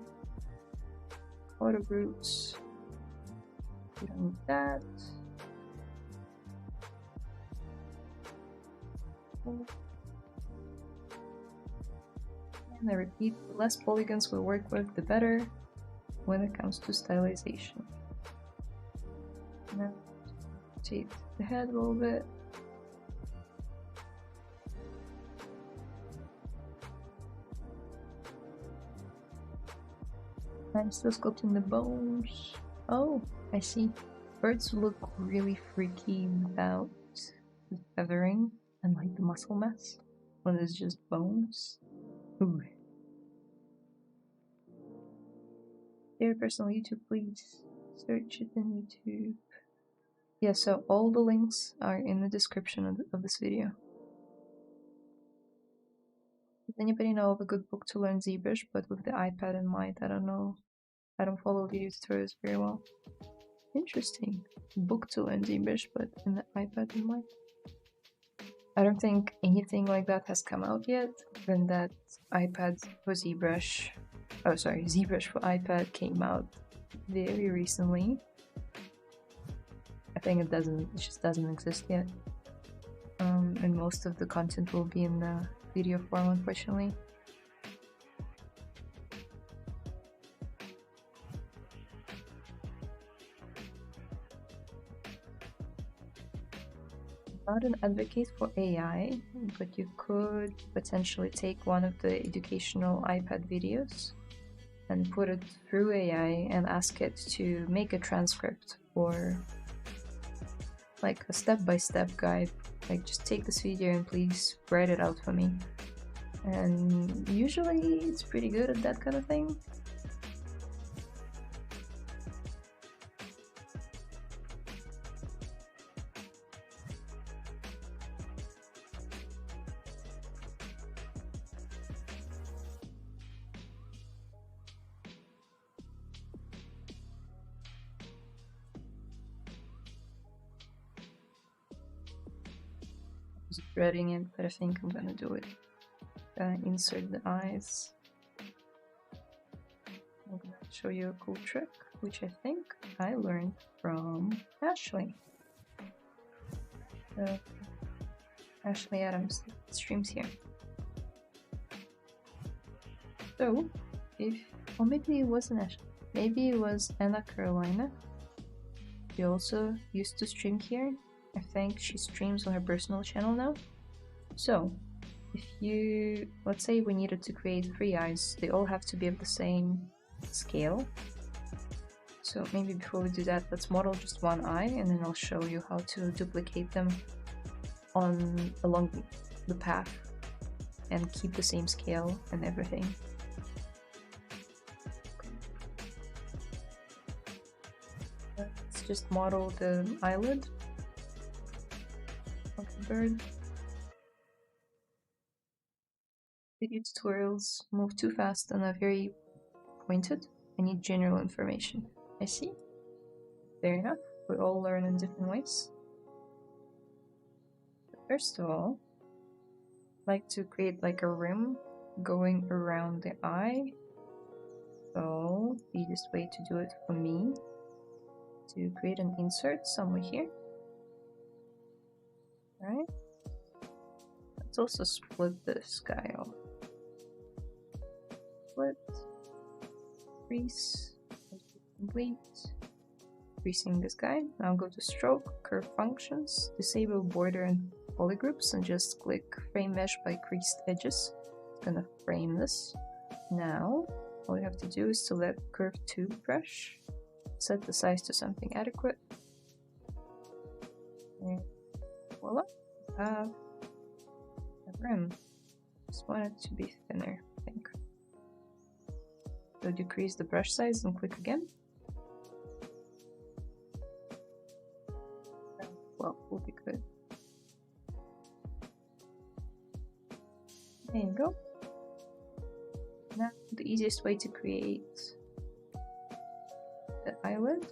auto groups. We don't need that. And I repeat, the less polygons we work with, the better when it comes to stylization. Now, rotate the head a little bit. I'm still sculpting the bones. Oh, I see. Birds look really freaky without the feathering and like the muscle mass when it's just bones. Ooh. Their personal YouTube, please. Search it in YouTube. Yeah, so all the links are in the description of this video. Does anybody know of a good book to learn ZBrush, but with the iPad in mind? I don't know. I don't follow video tutorials very well. Interesting. Book to learn ZBrush, but in the iPad in mind. I don't think anything like that has come out yet. When that iPad for ZBrush, oh sorry, ZBrush for iPad came out very recently. I think it just doesn't exist yet. And most of the content will be in the video form, unfortunately. Not an advocate for AI, but you could potentially take one of the educational iPad videos and put it through AI and ask it to make a transcript or like a step-by-step guide. Like, just take this video and please write it out for me. And usually it's pretty good at that kind of thing. Just dreading it, but I think I'm gonna do it. Insert the eyes. I'm gonna show you a cool trick, which I think I learned from Ashley. Ashley Adams streams here. So, or maybe it wasn't Ashley, maybe it was Anna Carolina. She also used to stream here. I think she streams on her personal channel now. So, if you, let's say we needed to create 3 eyes, they all have to be of the same scale. So maybe before we do that, let's model just 1 eye, and then I'll show you how to duplicate them along the path and keep the same scale and everything. Let's just model the eyelid of the bird. Video tutorials move too fast and are very pointed. I need general information. I see. Fair enough. We all learn in different ways. First of all, I like to create like a rim going around the eye. So the easiest way to do it for me to create an insert somewhere here. Alright. Let's also split this guy off. Split. Crease. Complete. Creasing this guy. Now go to stroke, curve functions, disable border and polygroups, and just click frame mesh by creased edges. It's gonna frame this. Now all you have to do is select curve to brush, set the size to something adequate, and voila, we have a rim. Just want it to be thinner, I think. So decrease the brush size and click again. Well, will be good. There you go. Now the easiest way to create the eyelid,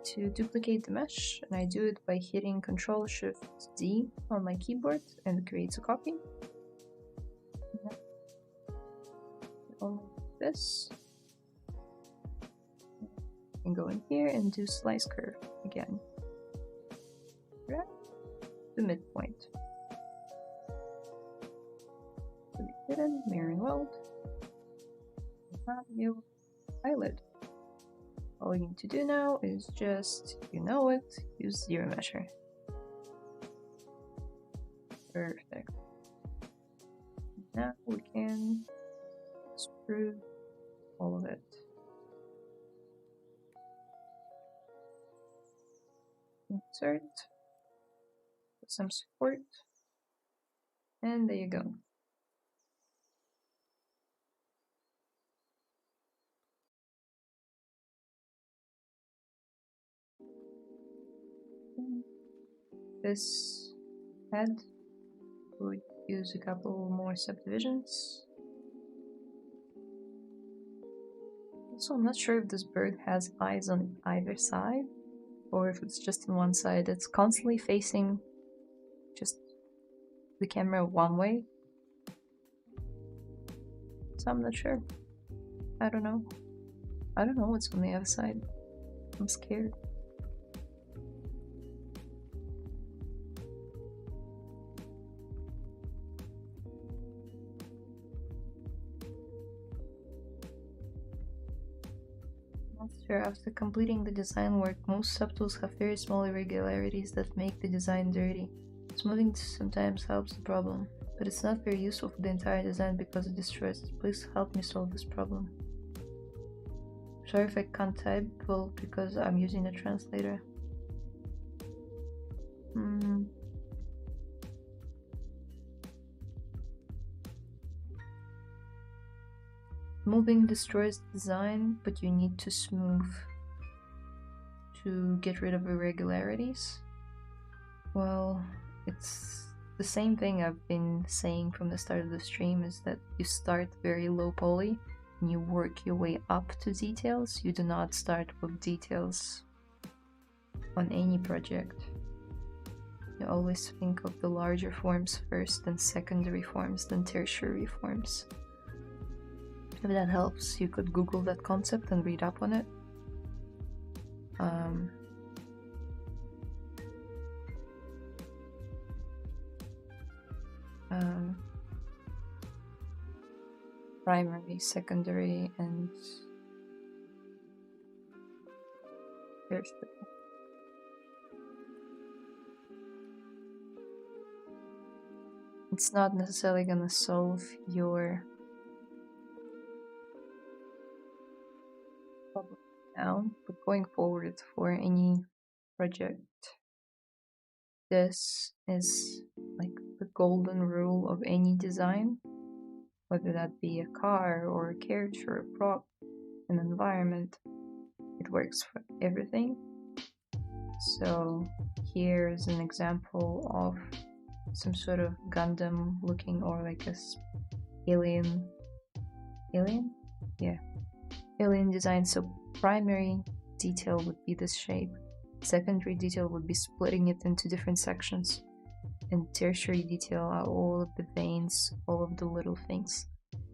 to duplicate the mesh, and I do it by hitting Ctrl-Shift-D on my keyboard, and it creates a copy. Only this. And go in here and do slice curve again. Right? The midpoint. Hidden, mirror and weld. Have your eyelid. All you need to do now is just, you know it, use zero measure. Perfect. Now we can screw all of it. Insert, put some support, and there you go. This head would use a couple more subdivisions. Also, I'm not sure if this bird has eyes on either side or if it's just on one side. It's constantly facing just the camera one way. So I'm not sure. I don't know. I don't know what's on the other side. I'm scared. Sure, after completing the design work, most subtools have very small irregularities that make the design dirty. Smoothing sometimes helps the problem, but it's not very useful for the entire design because it destroys it. Please help me solve this problem. Sorry if I can't type well because I'm using a translator. Moving destroys the design, but you need to smooth to get rid of irregularities. Well, it's the same thing I've been saying from the start of the stream, is that you start very low poly and you work your way up to details. You do not start with details on any project. You always think of the larger forms first, then secondary forms, then tertiary forms. If that helps, you could Google that concept and read up on it. Primary, secondary, and tertiary. It's not necessarily gonna solve your problem now, but going forward for any project, this is like the golden rule of any design, whether that be a car or a character, a prop, an environment. It works for everything. So here's an example of some sort of Gundam looking, or like a alien design. So primary detail would be this shape, secondary detail would be splitting it into different sections, and tertiary detail are all of the veins, all of the little things.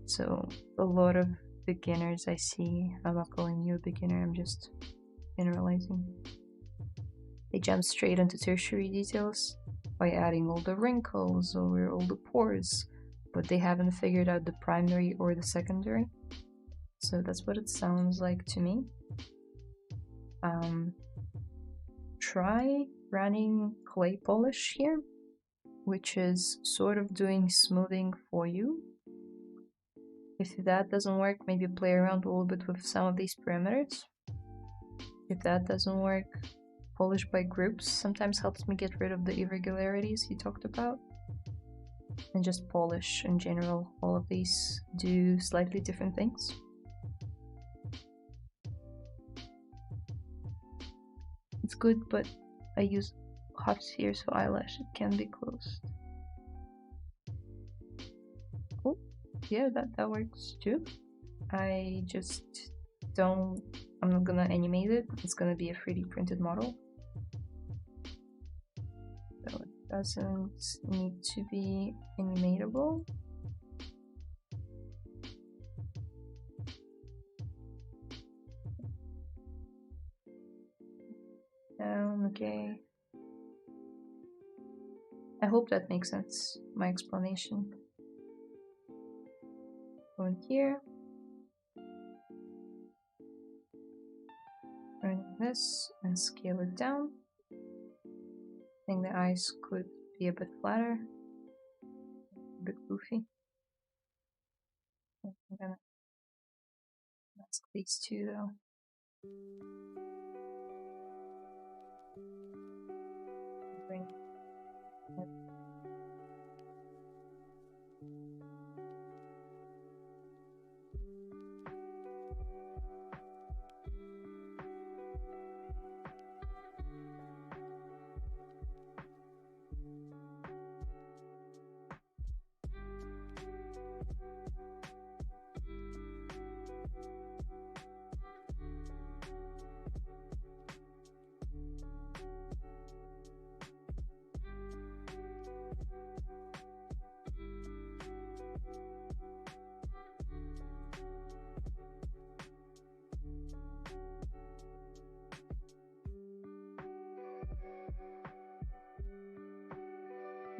So a lot of beginners I see, I'm not calling you a beginner, I'm just generalizing, they jump straight into tertiary details by adding all the wrinkles or all the pores, but they haven't figured out the primary or the secondary. So that's what it sounds like to me. Try running clay polish here, which is sort of doing smoothing for you. If that doesn't work, maybe play around a little bit with some of these parameters. If that doesn't work, polish by groups sometimes helps me get rid of the irregularities you talked about. And just polish in general. All of these do slightly different things. It's good, but I use hot sphere so eyelash it can be closed. Oh, yeah, that works too. I just don't, I'm not gonna animate it. It's gonna be a 3D printed model. So it doesn't need to be animatable. Okay. I hope that makes sense, my explanation. Go in here. Turn this and scale it down. I think the eyes could be a bit flatter, a bit goofy. I'm gonna mask these two though. Bring it.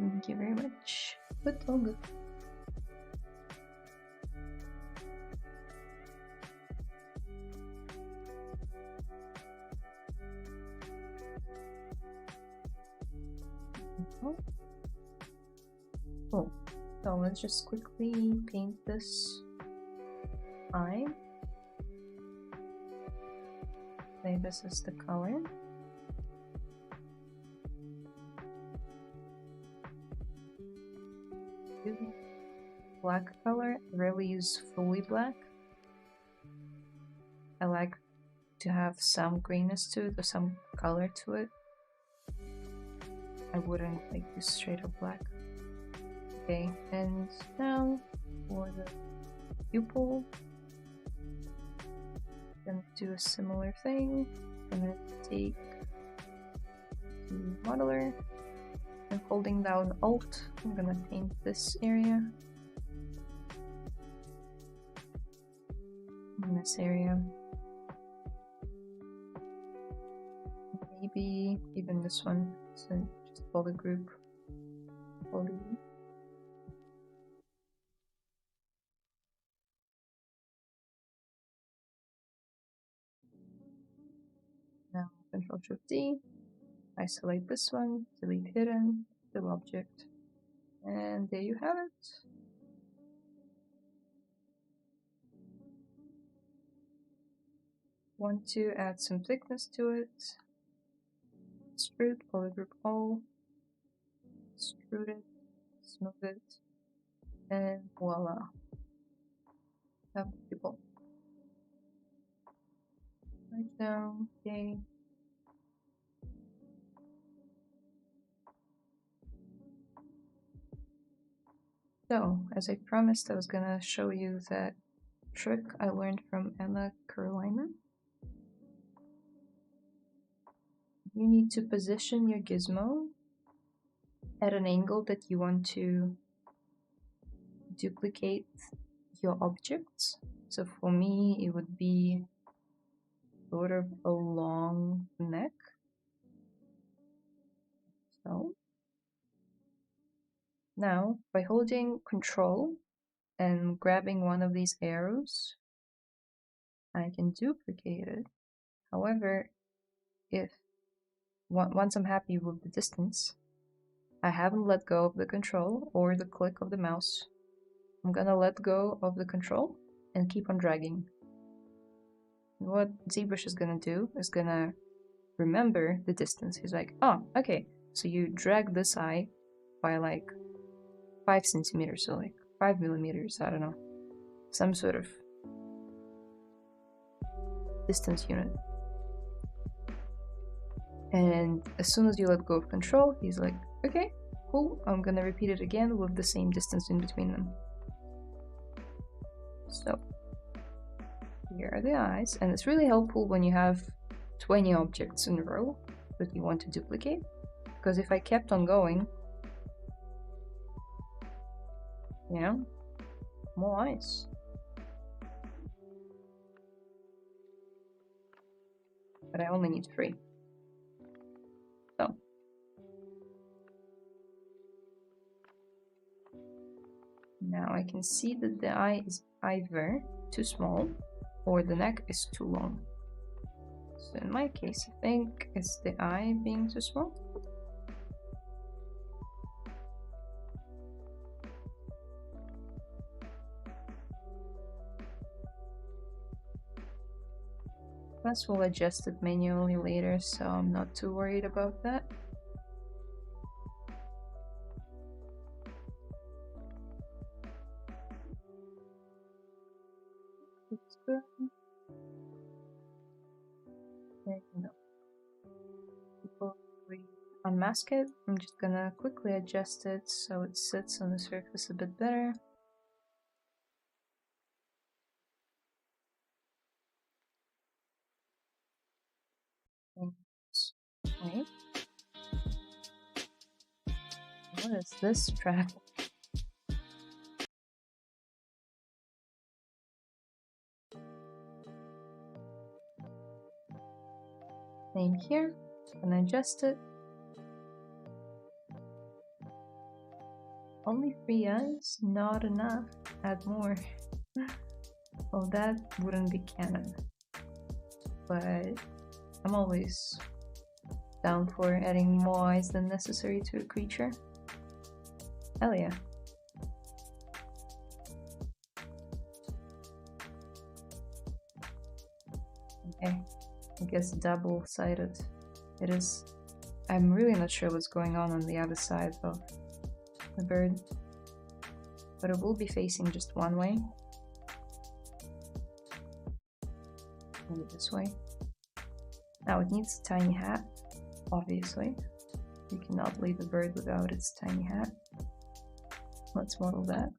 Thank you very much. But all good. Oh, so let's just quickly paint this eye. Say this is the color. Black color. I rarely use fully black. I like to have some greenness to it or some color to it. I wouldn't like use straight up black. Okay, and now for the pupil, I'm gonna do a similar thing. I'm gonna take the modeler and holding down Alt, I'm gonna paint this area and this area. Maybe even this one, so just call the group poly. Now Ctrl+Shift+D, isolate this one, delete hidden, fill object, and there you have it. Want to add some thickness to it. Extrude, polygroup all, extrude it, smooth it, and voila. Have people. Right down, okay. So, as I promised, I was gonna show you that trick I learned from Emma Carolina. You need to position your gizmo at an angle that you want to duplicate your objects. So for me, it would be sort of a long neck. So now, by holding Control and grabbing one of these arrows, I can duplicate it. However, if once I'm happy with the distance, I haven't let go of the control or the click of the mouse. I'm gonna let go of the control and keep on dragging. And what ZBrush is gonna do is gonna remember the distance. He's like, oh, okay, so you drag this eye by like 5 centimeters, so like 5 millimeters, I don't know. Some sort of distance unit. And as soon as you let go of control, he's like, okay, cool, I'm gonna repeat it again with the same distance in between them. So, here are the eyes, and it's really helpful when you have 20 objects in a row that you want to duplicate, because if I kept on going, you know, more eyes. But I only need 3. So. Now I can see that the eye is either too small or the neck is too long. So in my case, I think it's the eye being too small. Plus we'll adjust it manually later, so I'm not too worried about that. It's good. No. Before we unmask it, I'm just gonna quickly adjust it so it sits on the surface a bit better. Wait. What is this strap? Same here. Just gonna adjust it. only 3 ends? Not enough. Add more. Well, that wouldn't be canon. But I'm always down for adding more eyes than necessary to a creature. Hell yeah. Okay, I guess double-sided it is. I'm really not sure what's going on the other side of the bird, but it will be facing just one way. Maybe this way. Now it needs a tiny hat, obviously. You cannot leave a bird without its tiny hat. Let's model that.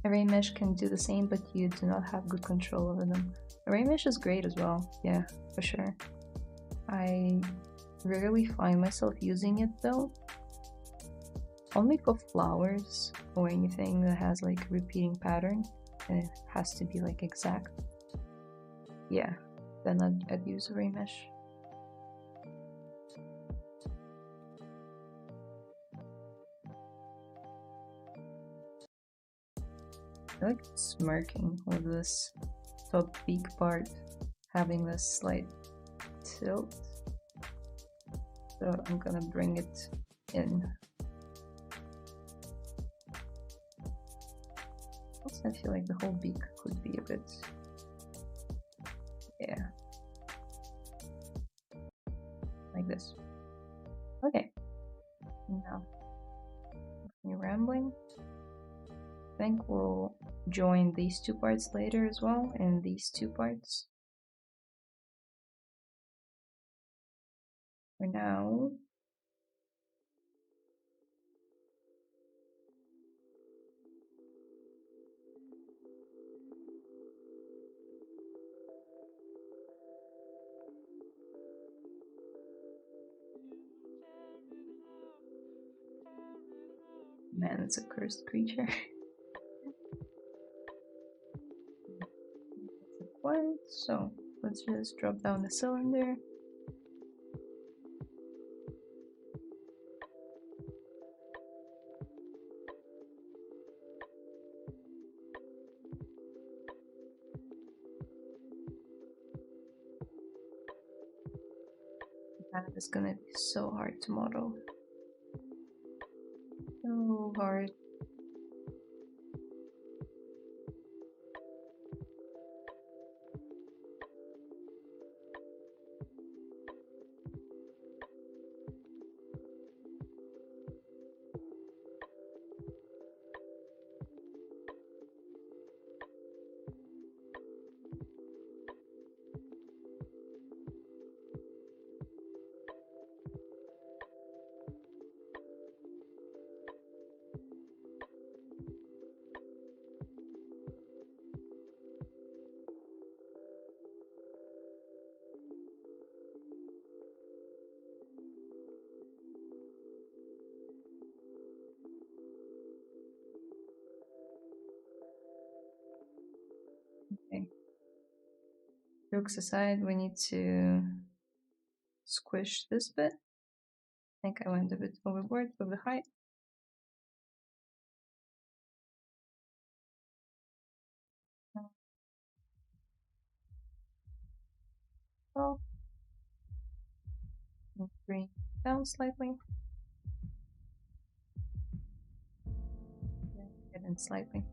Array mesh can do the same, but you do not have good control over them. Array mesh is great as well, yeah, for sure. I rarely find myself using it though. Only for flowers or anything that has like a repeating pattern and it has to be like exact. Yeah, then I'd use array mesh. I like smirking with this top beak part having this slight tilt. So I'm gonna bring it in. Also, I feel like the whole beak could be a bit, yeah, like this. Okay, now you're rambling. I think we'll join these two parts later as well, and these two parts. For now, man, it's a cursed creature. So let's just drop down the cylinder. That is gonna be so hard to model. So hard. Okay. Jokes aside, we need to squish this bit. I think I went a bit overboard with the height. Well, bring it down slightly. And slightly.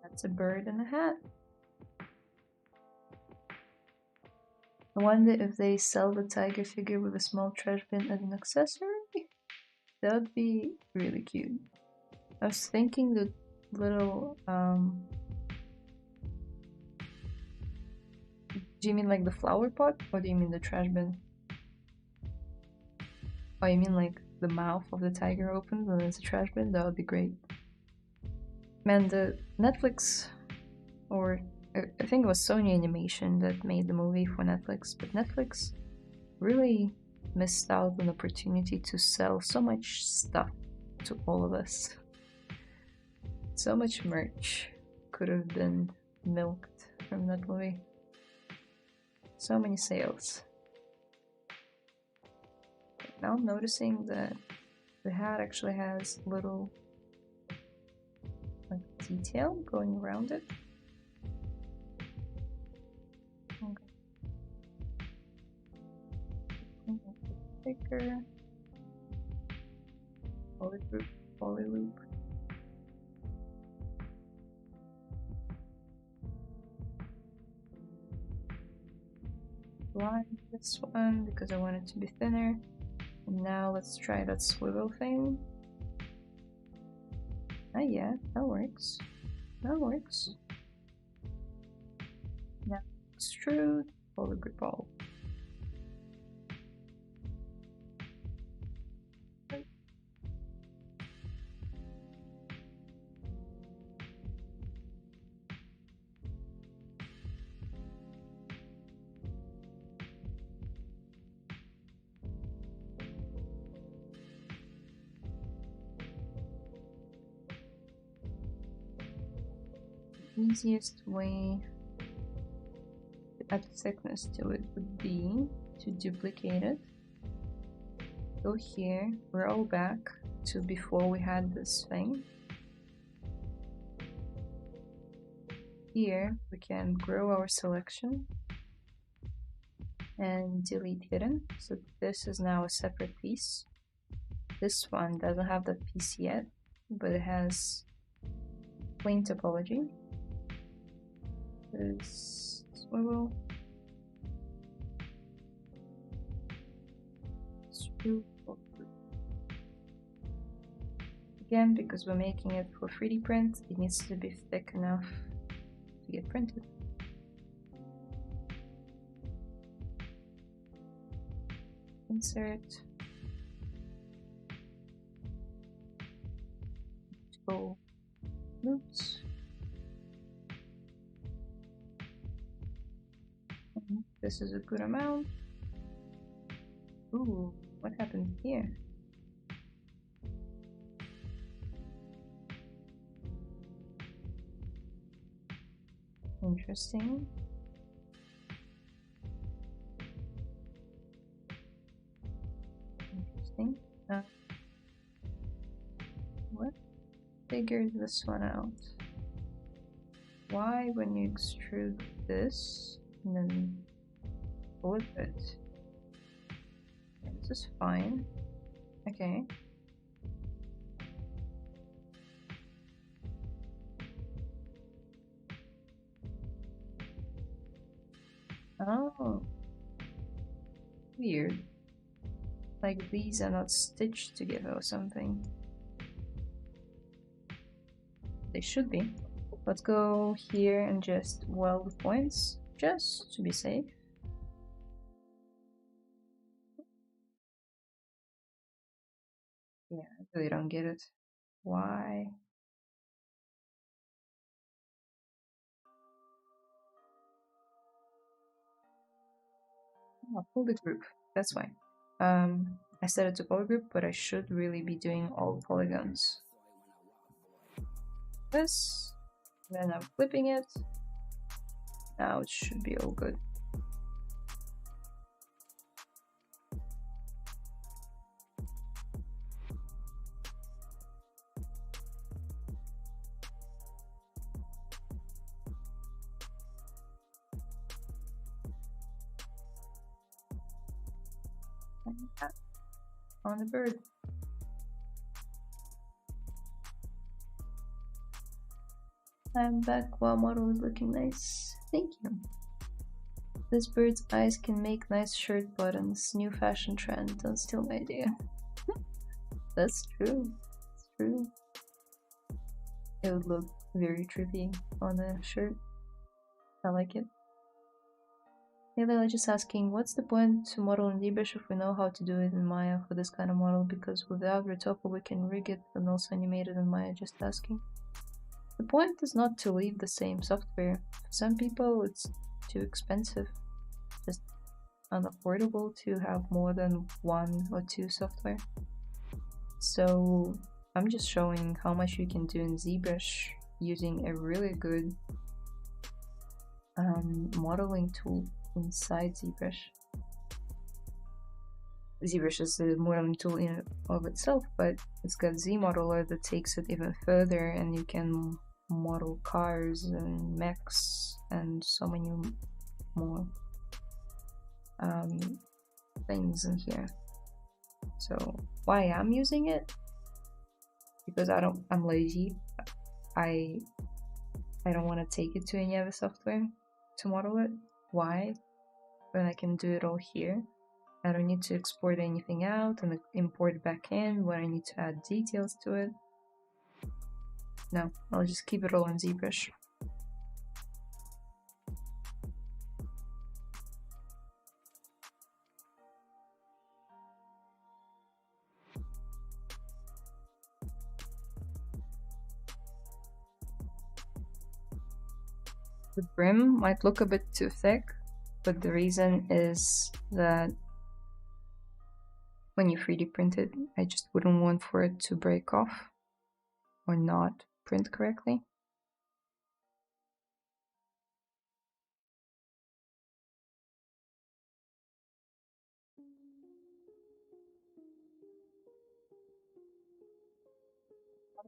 That's a bird in a hat. I wonder if they sell the tiger figure with a small trash bin as an accessory? That would be really cute. I was thinking the little, do you mean like the flower pot? Or do you mean the trash bin? Oh, you mean like the mouth of the tiger opens and there's a trash bin? That would be great. Man, the Netflix, or I think it was Sony Animation that made the movie for Netflix, but Netflix really missed out on an opportunity to sell so much stuff to all of us. So much merch could have been milked from that movie. So many sails. Now I'm noticing that the hat actually has little like detail going around it. Okay. Thicker. Poly loop. Line this one because I want it to be thinner. And now let's try that swivel thing. Ah, yeah, that works. That works. Now extrude, poly grip all. Easiest way to add thickness to it would be to duplicate it. Go here, roll back to before we had this thing. Here we can grow our selection and delete hidden. So this is now a separate piece. This one doesn't have that piece yet, but it has plain topology. This swivel. Screw. Again, because we're making it for 3D print, it needs to be thick enough to get printed. Insert. Go loops. This is a good amount. Ooh, what happened here? Interesting. Interesting. What figured this one out? Why, when you extrude this and then flip it? Okay, this is fine. Okay. Oh, weird. Like these are not stitched together or something. They should be. Let's go here and just weld the points, just to be safe. Yeah, I really don't get it. Why? Oh, poly group. That's why. I set it to poly group, but I should really be doing all polygons. This, then I'm flipping it. Now it should be all good. On the bird. I'm back while model is looking nice. Thank you. This bird's eyes can make nice shirt buttons. New fashion trend. Don't steal my idea. That's true. It's true. It would look very trippy on a shirt. I like it. Hey Layla, just asking, what's the point to model in ZBrush if we know how to do it in Maya for this kind of model? Because without Retopo we can rig it and also animate it in Maya, just asking. The point is not to leave the same software. For some people it's too expensive, just unaffordable to have more than 1 or 2 software. So I'm just showing how much you can do in ZBrush using a really good modeling tool inside ZBrush. ZBrush is a modeling tool in and of itself, but it's got ZModeler that takes it even further, and you can model cars and mechs and so many more things in here. So why I'm using it? Because I'm lazy. I don't want to take it to any other software to model it. Why? When I can do it all here. I don't need to export anything out and import back in when I need to add details to it. No, I'll just keep it all in ZBrush. The brim might look a bit too thick, but the reason is that when you 3D print it, I just wouldn't want for it to break off or not print correctly.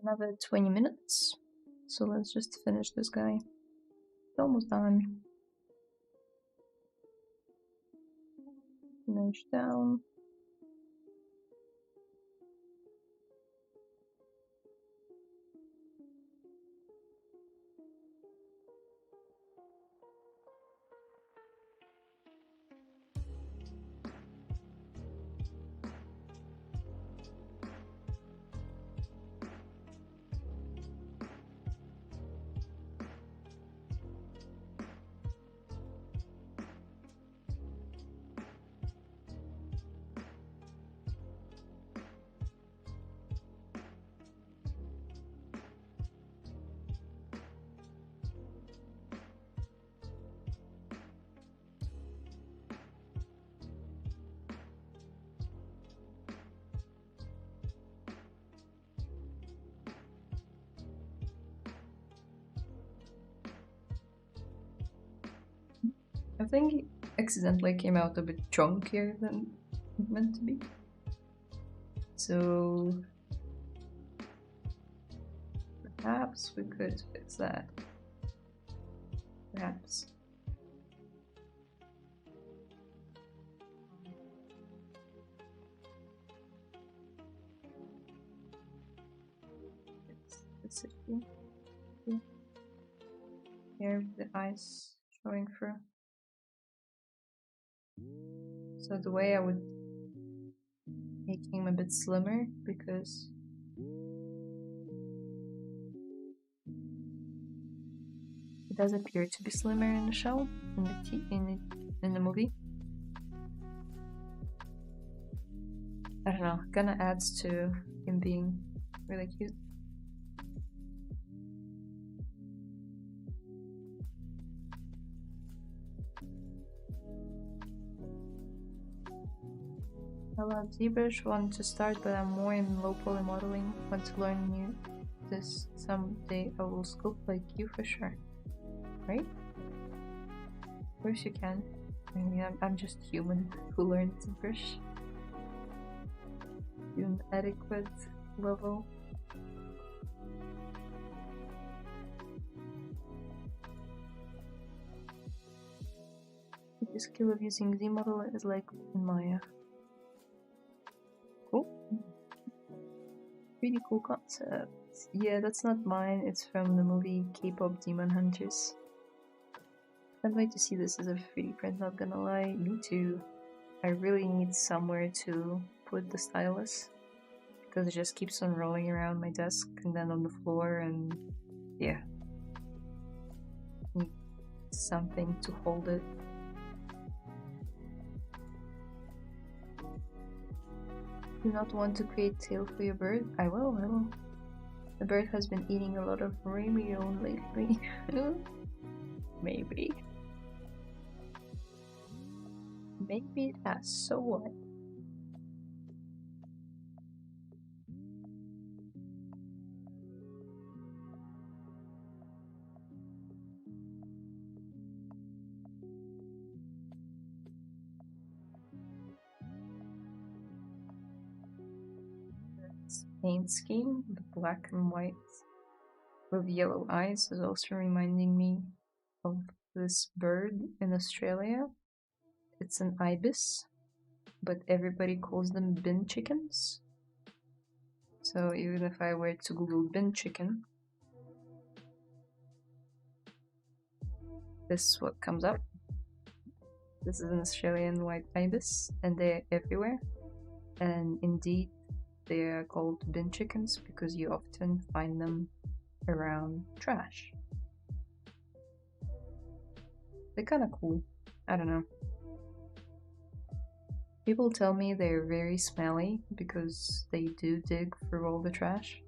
Another 20 minutes, so let's just finish this guy. It's almost done. Finish down. I think it accidentally came out a bit chunkier than it meant to be. So perhaps we could fix that. Perhaps. It's here the eyes showing through. So the way I would make him a bit slimmer, because it does appear to be slimmer in the show, in the movie. I don't know, kinda adds to him being really cute. I love ZBrush, want to start, but I'm more in low poly modeling. Want to learn new this someday. I will sculpt like you for sure. Right? Of course you can. I mean, I'm just human who learned ZBrush to an adequate level. The skill of using ZModel is like in Maya. Cool. Really cool concept. Yeah, that's not mine, it's from the movie K-pop Demon Hunters. Can't wait to see this as a 3D print, not gonna lie. Me too. I really need somewhere to put the stylus, because it just keeps on rolling around my desk and then on the floor, and yeah. Need something to hold it. Do not want to create tail for your bird? I will. The bird has been eating a lot of Ramyeon lately. Maybe. Maybe it has, so what? paint scheme, the black and white with yellow eyes, is also reminding me of this bird in Australia. It's an ibis, but everybody calls them bin chickens. So even if I were to Google bin chicken, this is what comes up. This is an Australian white ibis, and they're everywhere. And indeed, they are called bin chickens because you often find them around trash. They're kind of cool. I don't know. People tell me they're very smelly because they do dig through all the trash.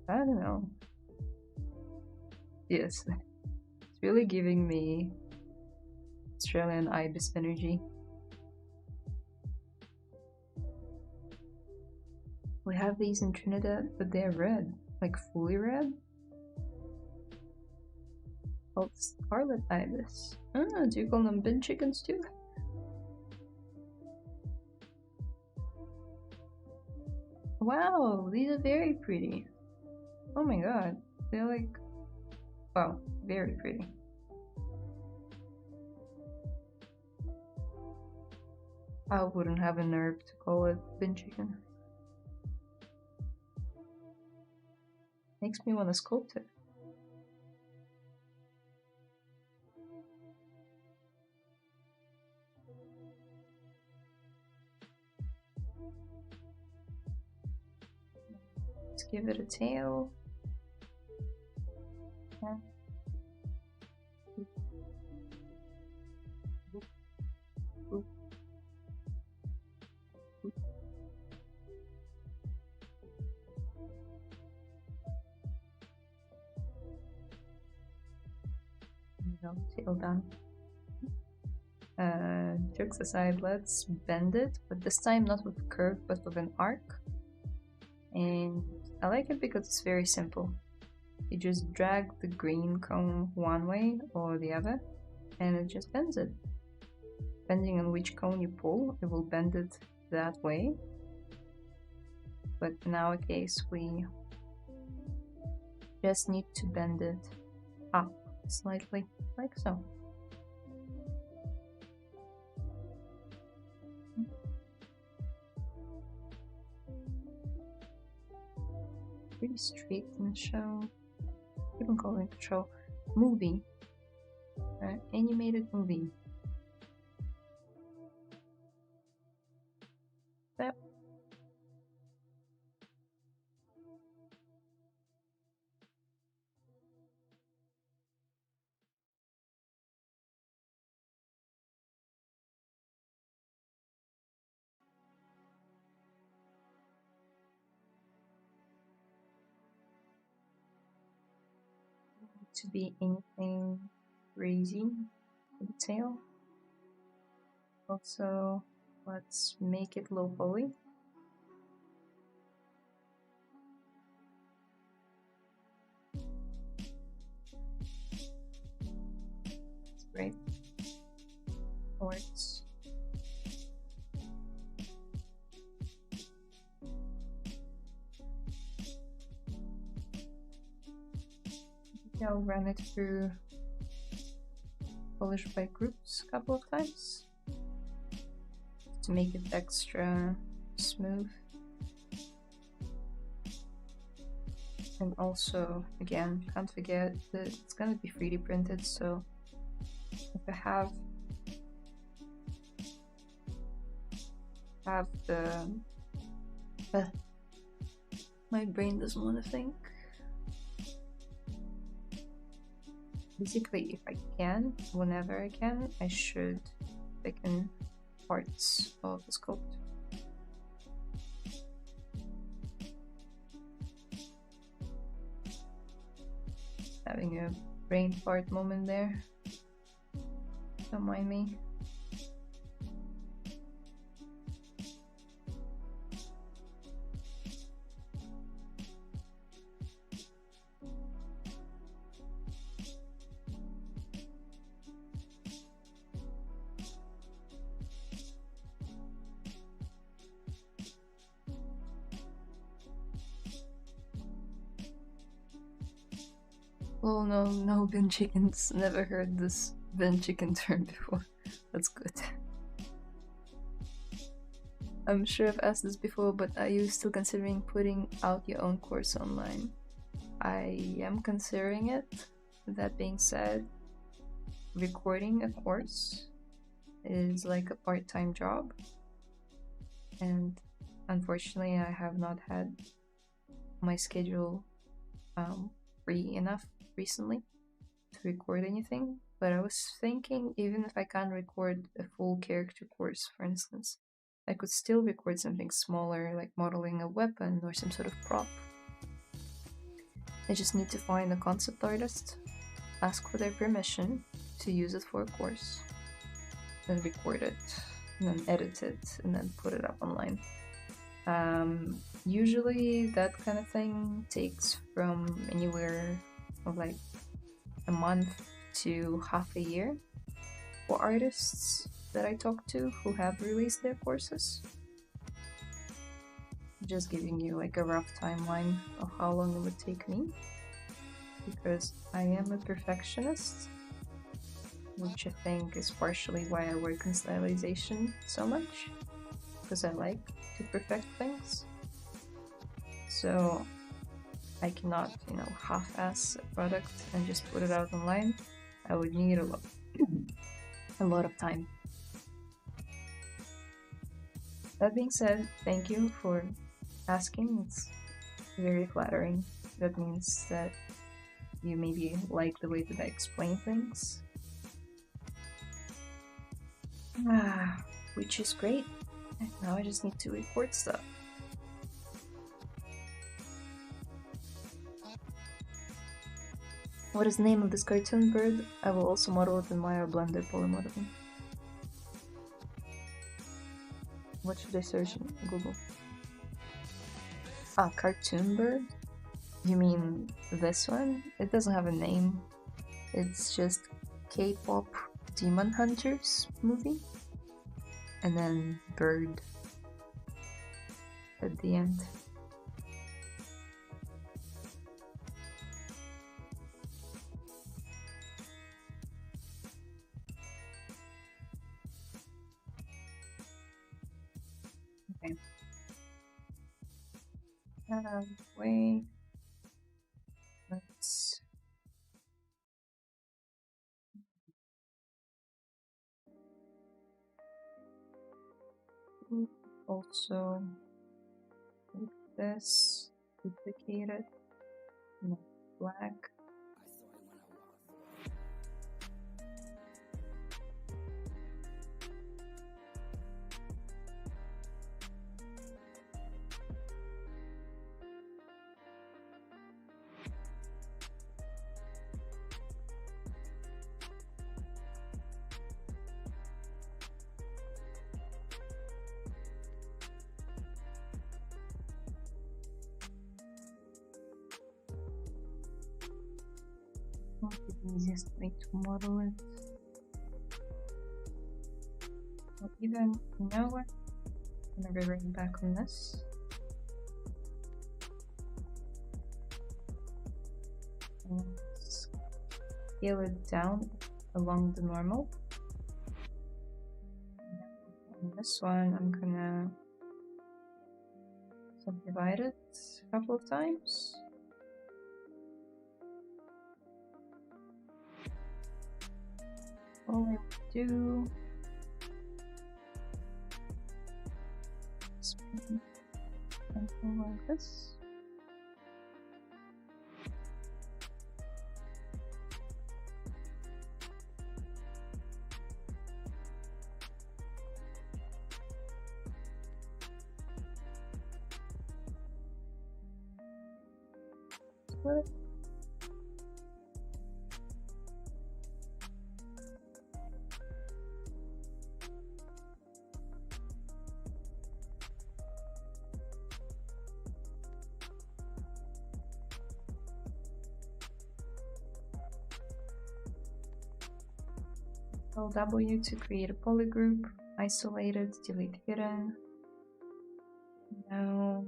I don't know. Yes, it's really giving me Australian ibis energy. We have these in Trinidad, but they're red, like fully red. Called scarlet ibis. Ah, do you call them bin chickens too? Wow, these are very pretty. Oh my god, they're like, wow, very pretty. I wouldn't have a nerve to call it bin chicken. Makes me want to sculpt it. Let's give it a tail. Yeah. Tail done. Jokes aside, let's bend it, but this time not with a curve but with an arc. And I like it because it's very simple. You just drag the green cone one way or the other and it just bends it. Depending on which cone you pull, it will bend it that way. But in our case, we just need to bend it up slightly, like so. Pretty straight in the show. Even calling it a show. Movie. Animated movie. Yep. To be anything crazy for the tail. Also, let's make it low poly. It's great. Works. I'll run it through polish by groups a couple of times to make it extra smooth. And also, again, can't forget that it's gonna be 3D printed, so if I have the my brain doesn't want to think. Basically, if I can, whenever I can, I should thicken parts of the sculpt. Having a brain fart moment there. Don't mind me. Oh no, no bin chickens. Never heard this bin chicken term before. That's good. I'm sure I've asked this before, but are you still considering putting out your own course online? I am considering it. That being said, recording a course is like a part-time job, and unfortunately I have not had my schedule free enough recently to record anything. But I was thinking, even if I can't record a full character course, for instance, I could still record something smaller, like modeling a weapon or some sort of prop. I just need to find a concept artist, ask for their permission to use it for a course, then record it, and then edit it, and then put it up online. Usually that kind of thing takes from anywhere of like a month to half a year for artists that I talk to who have released their courses. Just giving you like a rough timeline of how long it would take me, because I am a perfectionist, which I think is partially why I work in stylization so much, because I like to perfect things. So I cannot, half-ass a product and just put it out online. I would need a lot of time. That being said, thank you for asking. It's very flattering. That means that you maybe like the way that I explain things. Which is great. And now I just need to record stuff. What is the name of this cartoon bird? I will also model it in Maya or Blender polymodeling. What should I search in Google? Cartoon bird? You mean this one? It doesn't have a name. It's just K-pop Demon Hunters movie. And then bird at the end. Okay. Wait. Let's. Also, like this, duplicate it, black. Not the easiest way to model it. Or even, you know what? I'm gonna revert back on this. And scale it down along the normal. And this one, I'm gonna subdivide it a couple of times. All I do is something like this. What? W to create a polygroup, isolate it, delete hidden. Now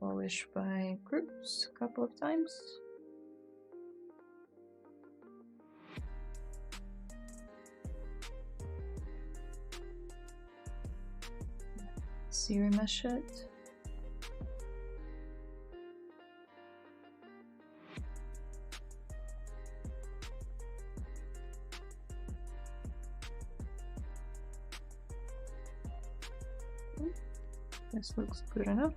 polish by groups a couple of times. once you remesh it. This looks good enough.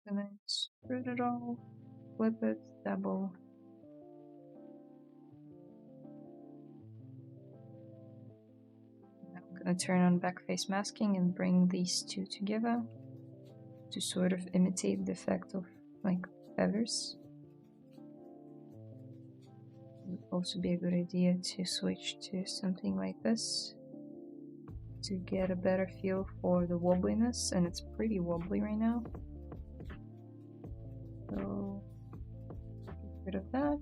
And then spread it all, flip it, double. I'm gonna turn on backface masking and bring these two together to sort of imitate the effect of like feathers. It would also be a good idea to switch to something like this to get a better feel for the wobbliness, and it's pretty wobbly right now. So get rid of that.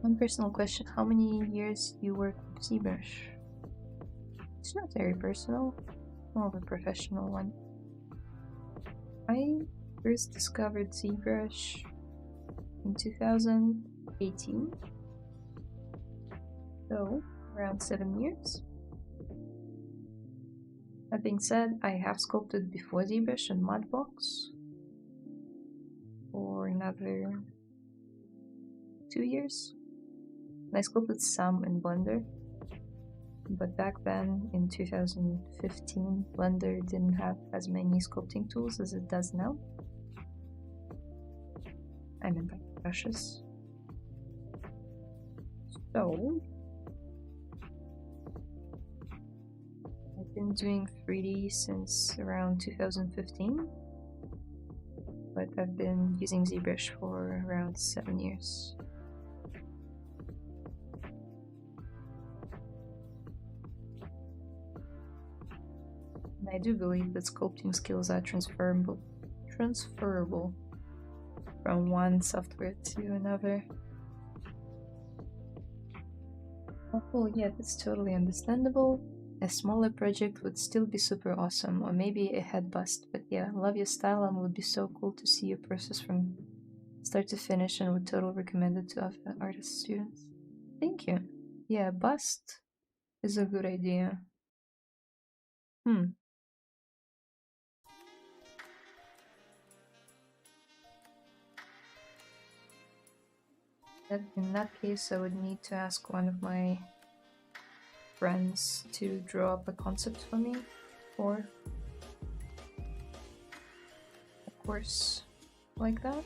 One personal question: how many years you work with ZBrush? It's not very personal, more of a professional one. I first discovered ZBrush in 2018, so around 7 years. That being said, I have sculpted before ZBrush and Mudbox for another 2 years. I sculpted some in Blender, but back then in 2015 Blender didn't have as many sculpting tools as it does now. I meant like brushes. So I've been doing 3D since around 2015, but I've been using ZBrush for around 7 years. I do believe that sculpting skills are transferable from one software to another. Oh yeah, that's totally understandable. A smaller project would still be super awesome, or maybe a head bust, but yeah, love your style and would be so cool to see your process from start to finish, and would totally recommend it to other artist students. Thank you. Yeah, bust is a good idea. In that case, I would need to ask one of my friends to draw up a concept for me for a course like that.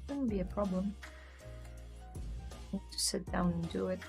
Shouldn't be a problem. I need to sit down and do it.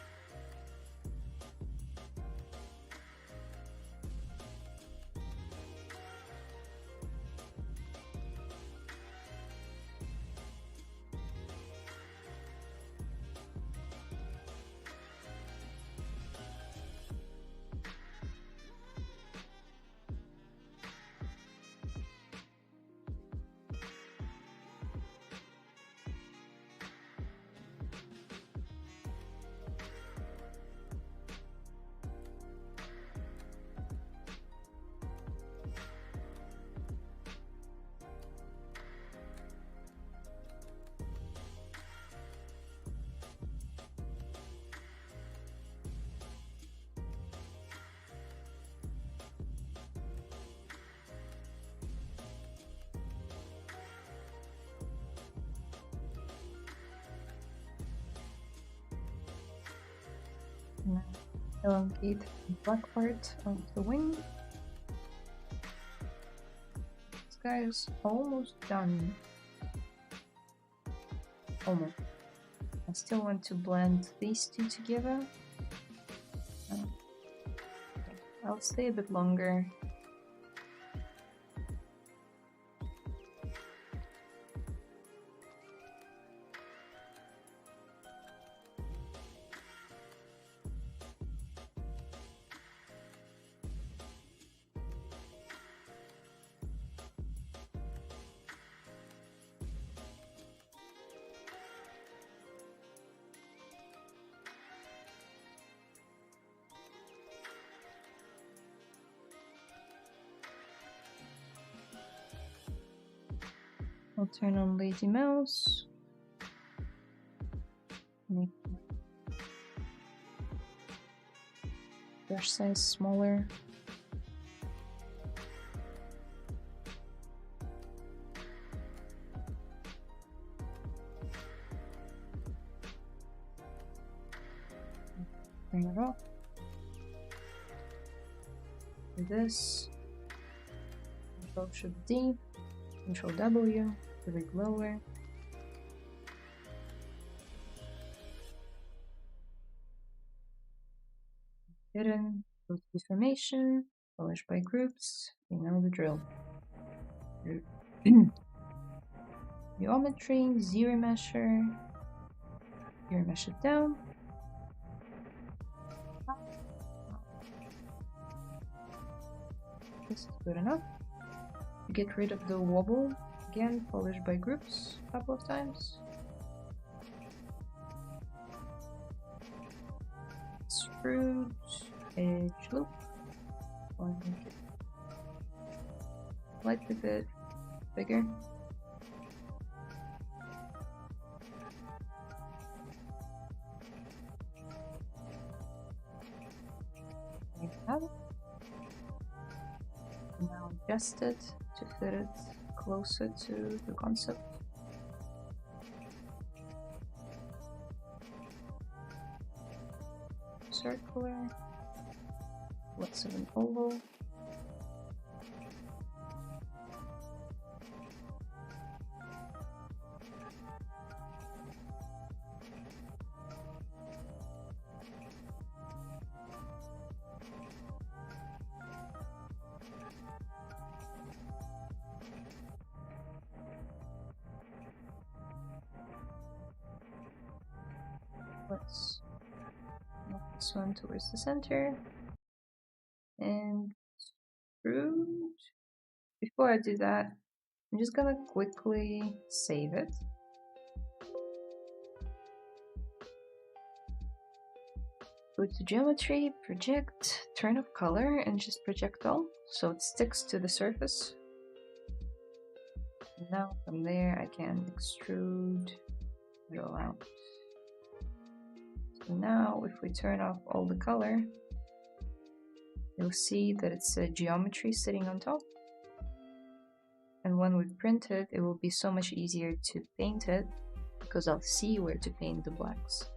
Now elongate the black part of the wing. This guy is almost done. Almost. I still want to blend these two together. I'll stay a bit longer. I'll turn on lazy mouse. Make brush size smaller. Turn it off. Do this. Control Shift D. Control W. The rig lower. Hidden. Go to deformation. Polish by groups. You know the drill. Geometry. Zero mesher. Zero mesh it down. This is good enough. To get rid of the wobble, again, polish by groups a couple of times. Extrude, edge loop. One make it slightly bit bigger. Like that. Now adjust it to fit it closer to the concept. Circular, less of an oval. Let's move this one towards the center and extrude. Before I do that, I'm just gonna quickly save it. Go to geometry, project, turn off color, and just project all so it sticks to the surface. And now from there I can extrude it all out. Now if we turn off all the color, you'll see that it's a geometry sitting on top, and when we print it, it will be so much easier to paint it because I'll see where to paint the blacks.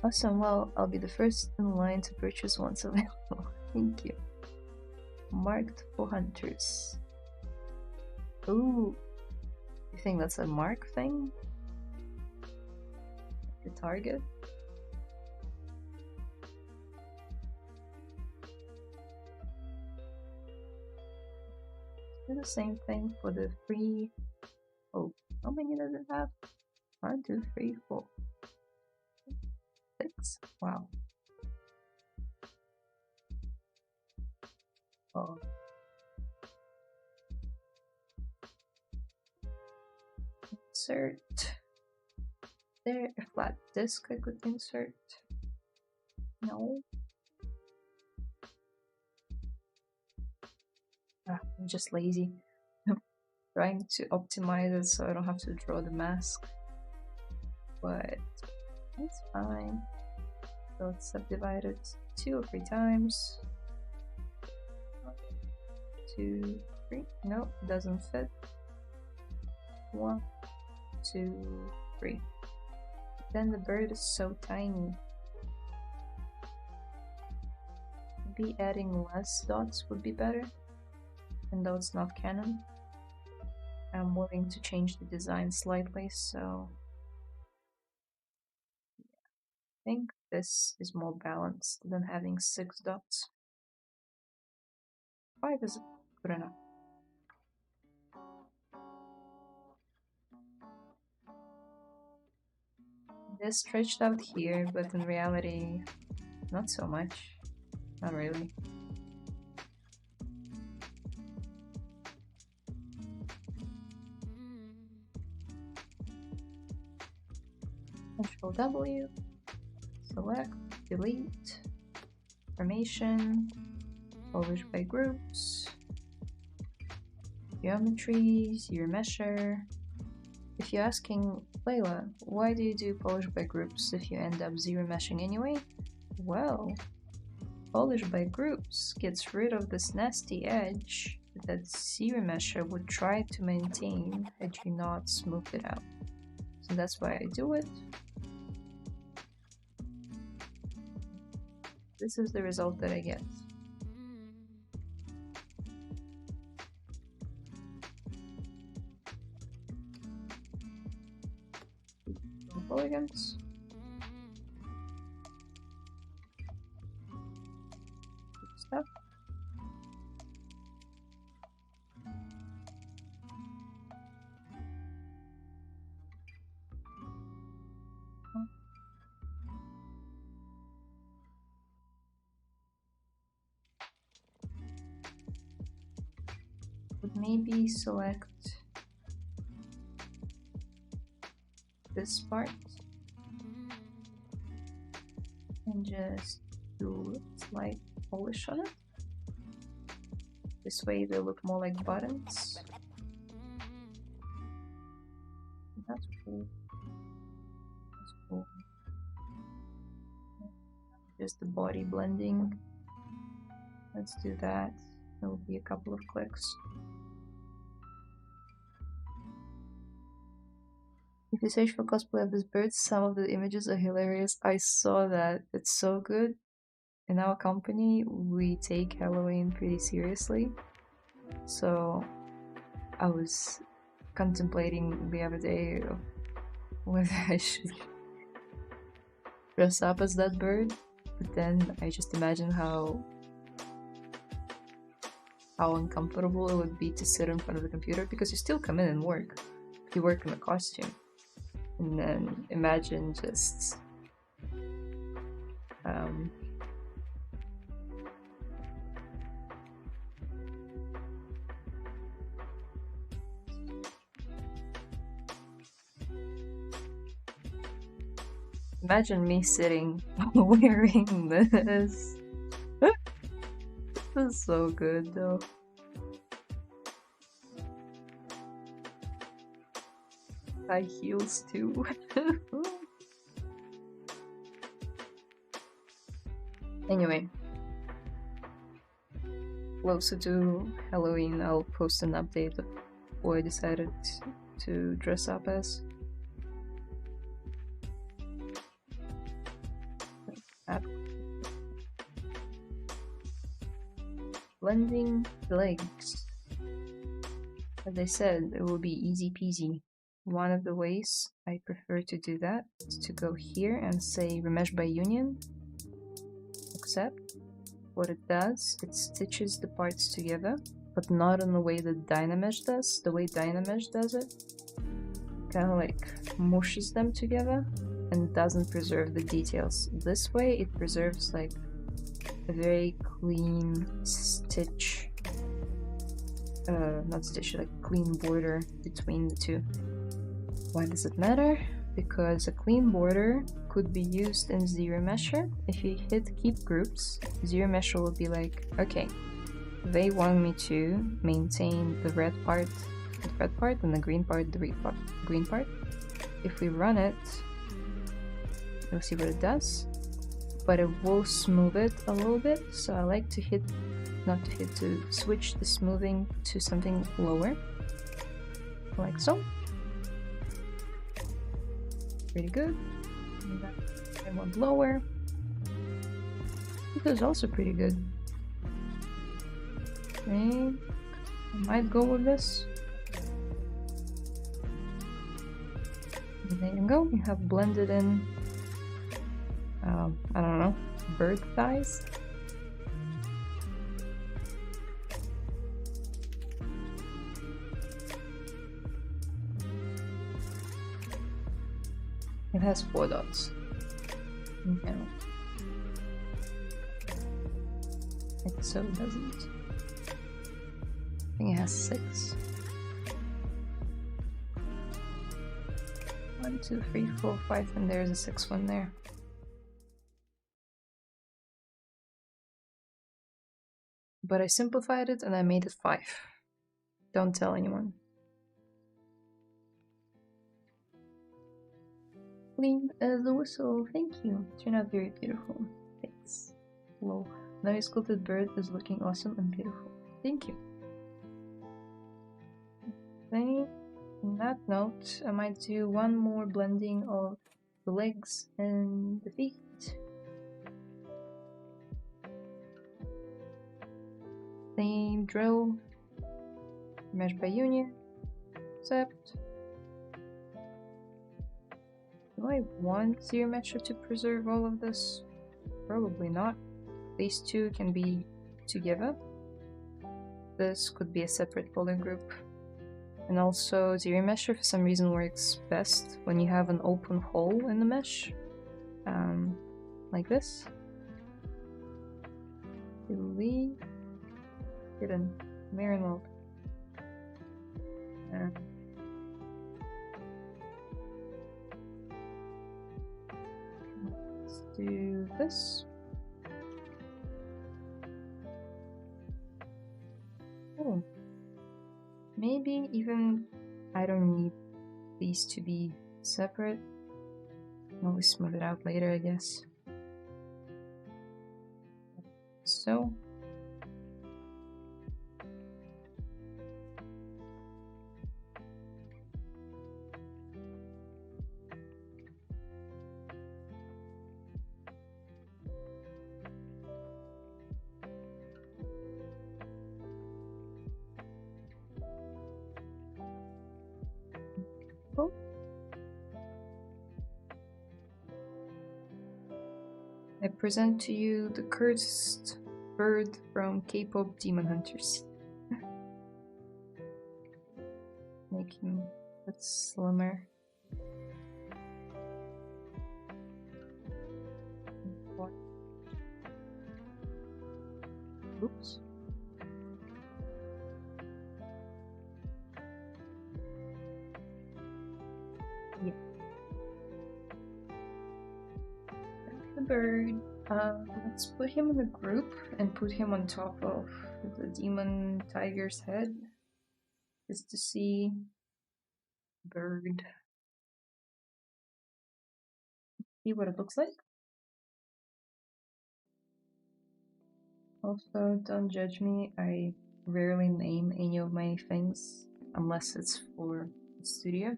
Awesome, well, I'll be the first in line to purchase once available. Thank you. Marked for hunters. Ooh. You think that's a mark thing? The target? Do the same thing for the free. Oh, how many does it have? 1, 2, 3, 4, 6. Wow. Oh. Insert. There, a flat disk I could insert. No. I'm just lazy. I'm trying to optimize it so I don't have to draw the mask. But it's fine. So let's subdivide it 2 or 3 times. 1, 2, 3. No, it doesn't fit. 1, 2, 3. Then the bird is so tiny. Maybe adding less dots would be better. And though it's not canon, I'm willing to change the design slightly, so I think this is more balanced than having 6 dots. 5 is good enough. This stretched out here, but in reality, not so much. Not really. Control W, select, delete, formation, Polish by groups, geometry, ZBrush. If you're asking, Layla, why do you do polish by groups if you end up ZBrushing anyway? Well, polish by groups gets rid of this nasty edge that ZBrush would try to maintain had you not smoothed it out. So that's why I do it. This is the result that I get. Polygons. Good stuff. Would maybe select this part and just do a slight polish on it. This way they look more like buttons. That's cool. That's cool. Just the body blending. Let's do that. That will be a couple of clicks. If you search for cosplay of this bird, some of the images are hilarious. I saw that. It's so good. In our company, we take Halloween pretty seriously. So I was contemplating the other day of whether I should dress up as that bird. But then I just imagine how uncomfortable it would be to sit in front of the computer, because you still come in and work. You work in a costume. And then imagine just imagine me sitting wearing this. This is so good though. High heels too. Anyway, closer to Halloween, I'll post an update of what I decided to dress up as. Blending the legs. As I said, it will be easy peasy. One of the ways I prefer to do that is to go here and say remesh by union, except what it does, it stitches the parts together, but not in the way that Dynamesh does. The way Dynamesh does it kind of like mushes them together and doesn't preserve the details. This way it preserves like a very clean stitch, not stitch, like clean border between the two. Why does it matter? Because a clean border could be used in ZBrush. If you hit keep groups, ZBrush will be like, okay, they want me to maintain the red part, and the green part, the green part. If we run it, you'll see what it does, but it will smooth it a little bit. So I like to to switch the smoothing to something lower, like so. Pretty good. I want lower. This is also pretty good. Okay, I might go with this. And there you go. You have blended in, I don't know, bird thighs. It has 4 dots. Okay. Like so it doesn't. I think it has 6. 1, 2, 3, 4, 5, and there's a 6th one there. but I simplified it and I made it 5. Don't tell anyone. Clean as a whistle, thank you. Turned out very beautiful. Thanks. Whoa. Now your sculpted bird is looking awesome and beautiful. Thank you. Then, on that note, I might do one more blending of the legs and the feet. Same drill. Mesh by union. Except, do I want ZBrush to preserve all of this? Probably not. These two can be together. This could be a separate folder group. And also, ZBrush for some reason works best when you have an open hole in the mesh. Like this. Delete. Hidden. Marinol. Let's do this. Oh. Maybe even I don't need these to be separate. I'll always smooth it out later, I guess. So. Cool. I present to you the cursed bird from K-pop Demon Hunters. Make him a bit slimmer. Oops. Yeah. That's the bird. Let's put him in a group and put him on top of the demon tiger's head. Just to see bird. See what it looks like. Also, don't judge me. I rarely name any of my things unless it's for the studio.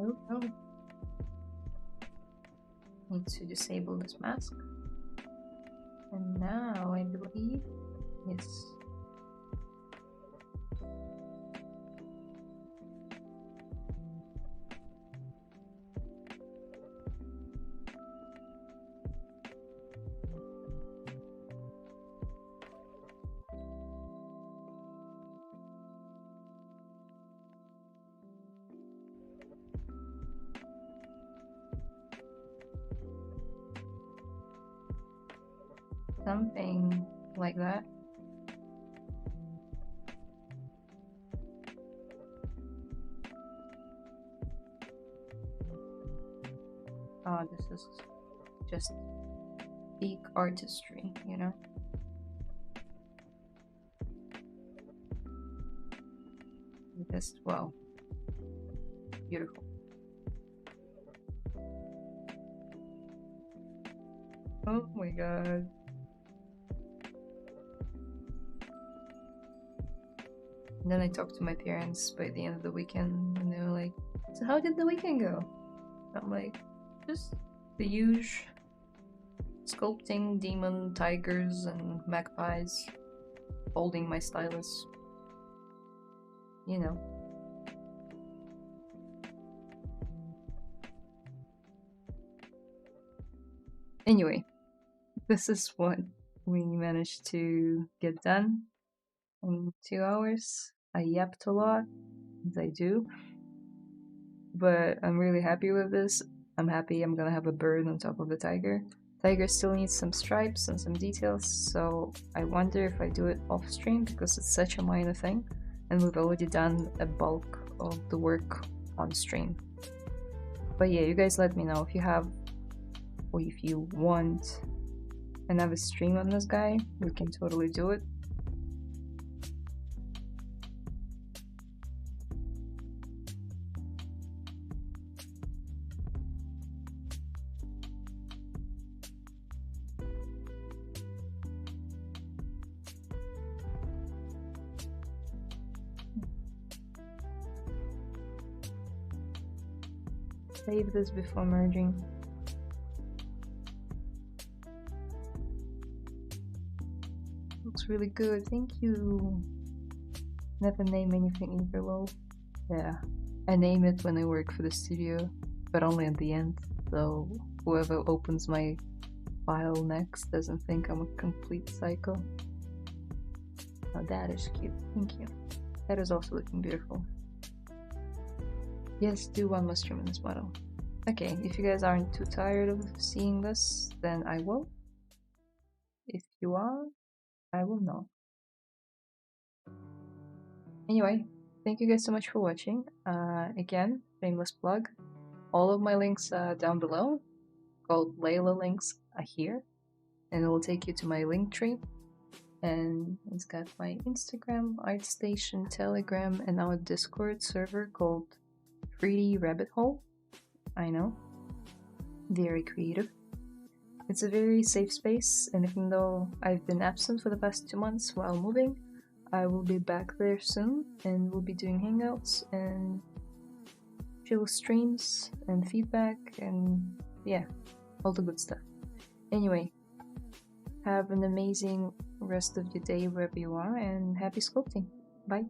Oh no. Need to disable this mask. And now I believe, yes. Something like that. Oh, this is just beak artistry, you know? Just, wow. Beautiful. Oh my god. And then I talked to my parents by the end of the weekend, and they were like, so how did the weekend go? I'm like, just the usual. Sculpting demon tigers and magpies, holding my stylus. You know. Anyway, this is what we managed to get done in 2 hours. I yapped a lot, as I do, but I'm really happy with this. I'm happy I'm gonna have a bird on top of the tiger. Tiger still needs some stripes and some details, so I wonder if I do it off stream because it's such a minor thing and we've already done a bulk of the work on stream. But yeah, you guys let me know if you have or if you want another stream on this guy. We can totally do it. Save this before merging. Looks really good, thank you. Never name anything either, lol. Yeah, I name it when I work for the studio, but only at the end, so whoever opens my file next doesn't think I'm a complete psycho. Oh, that is cute, thank you. That is also looking beautiful. Yes, do one more stream on this model. Okay, if you guys aren't too tired of seeing this, then I will. If you are, I will not. Anyway, thank you guys so much for watching. Again, shameless plug. All of my links are down below, called Layla links are here, and it will take you to my link tree. And it's got my Instagram, ArtStation, Telegram, and our Discord server called 3D Rabbit Hole. I know, very creative. It's a very safe space, and even though I've been absent for the past 2 months while moving, I will be back there soon, and we'll be doing hangouts and chill streams and feedback and yeah, all the good stuff. Anyway, have an amazing rest of your day wherever you are, and happy sculpting. Bye.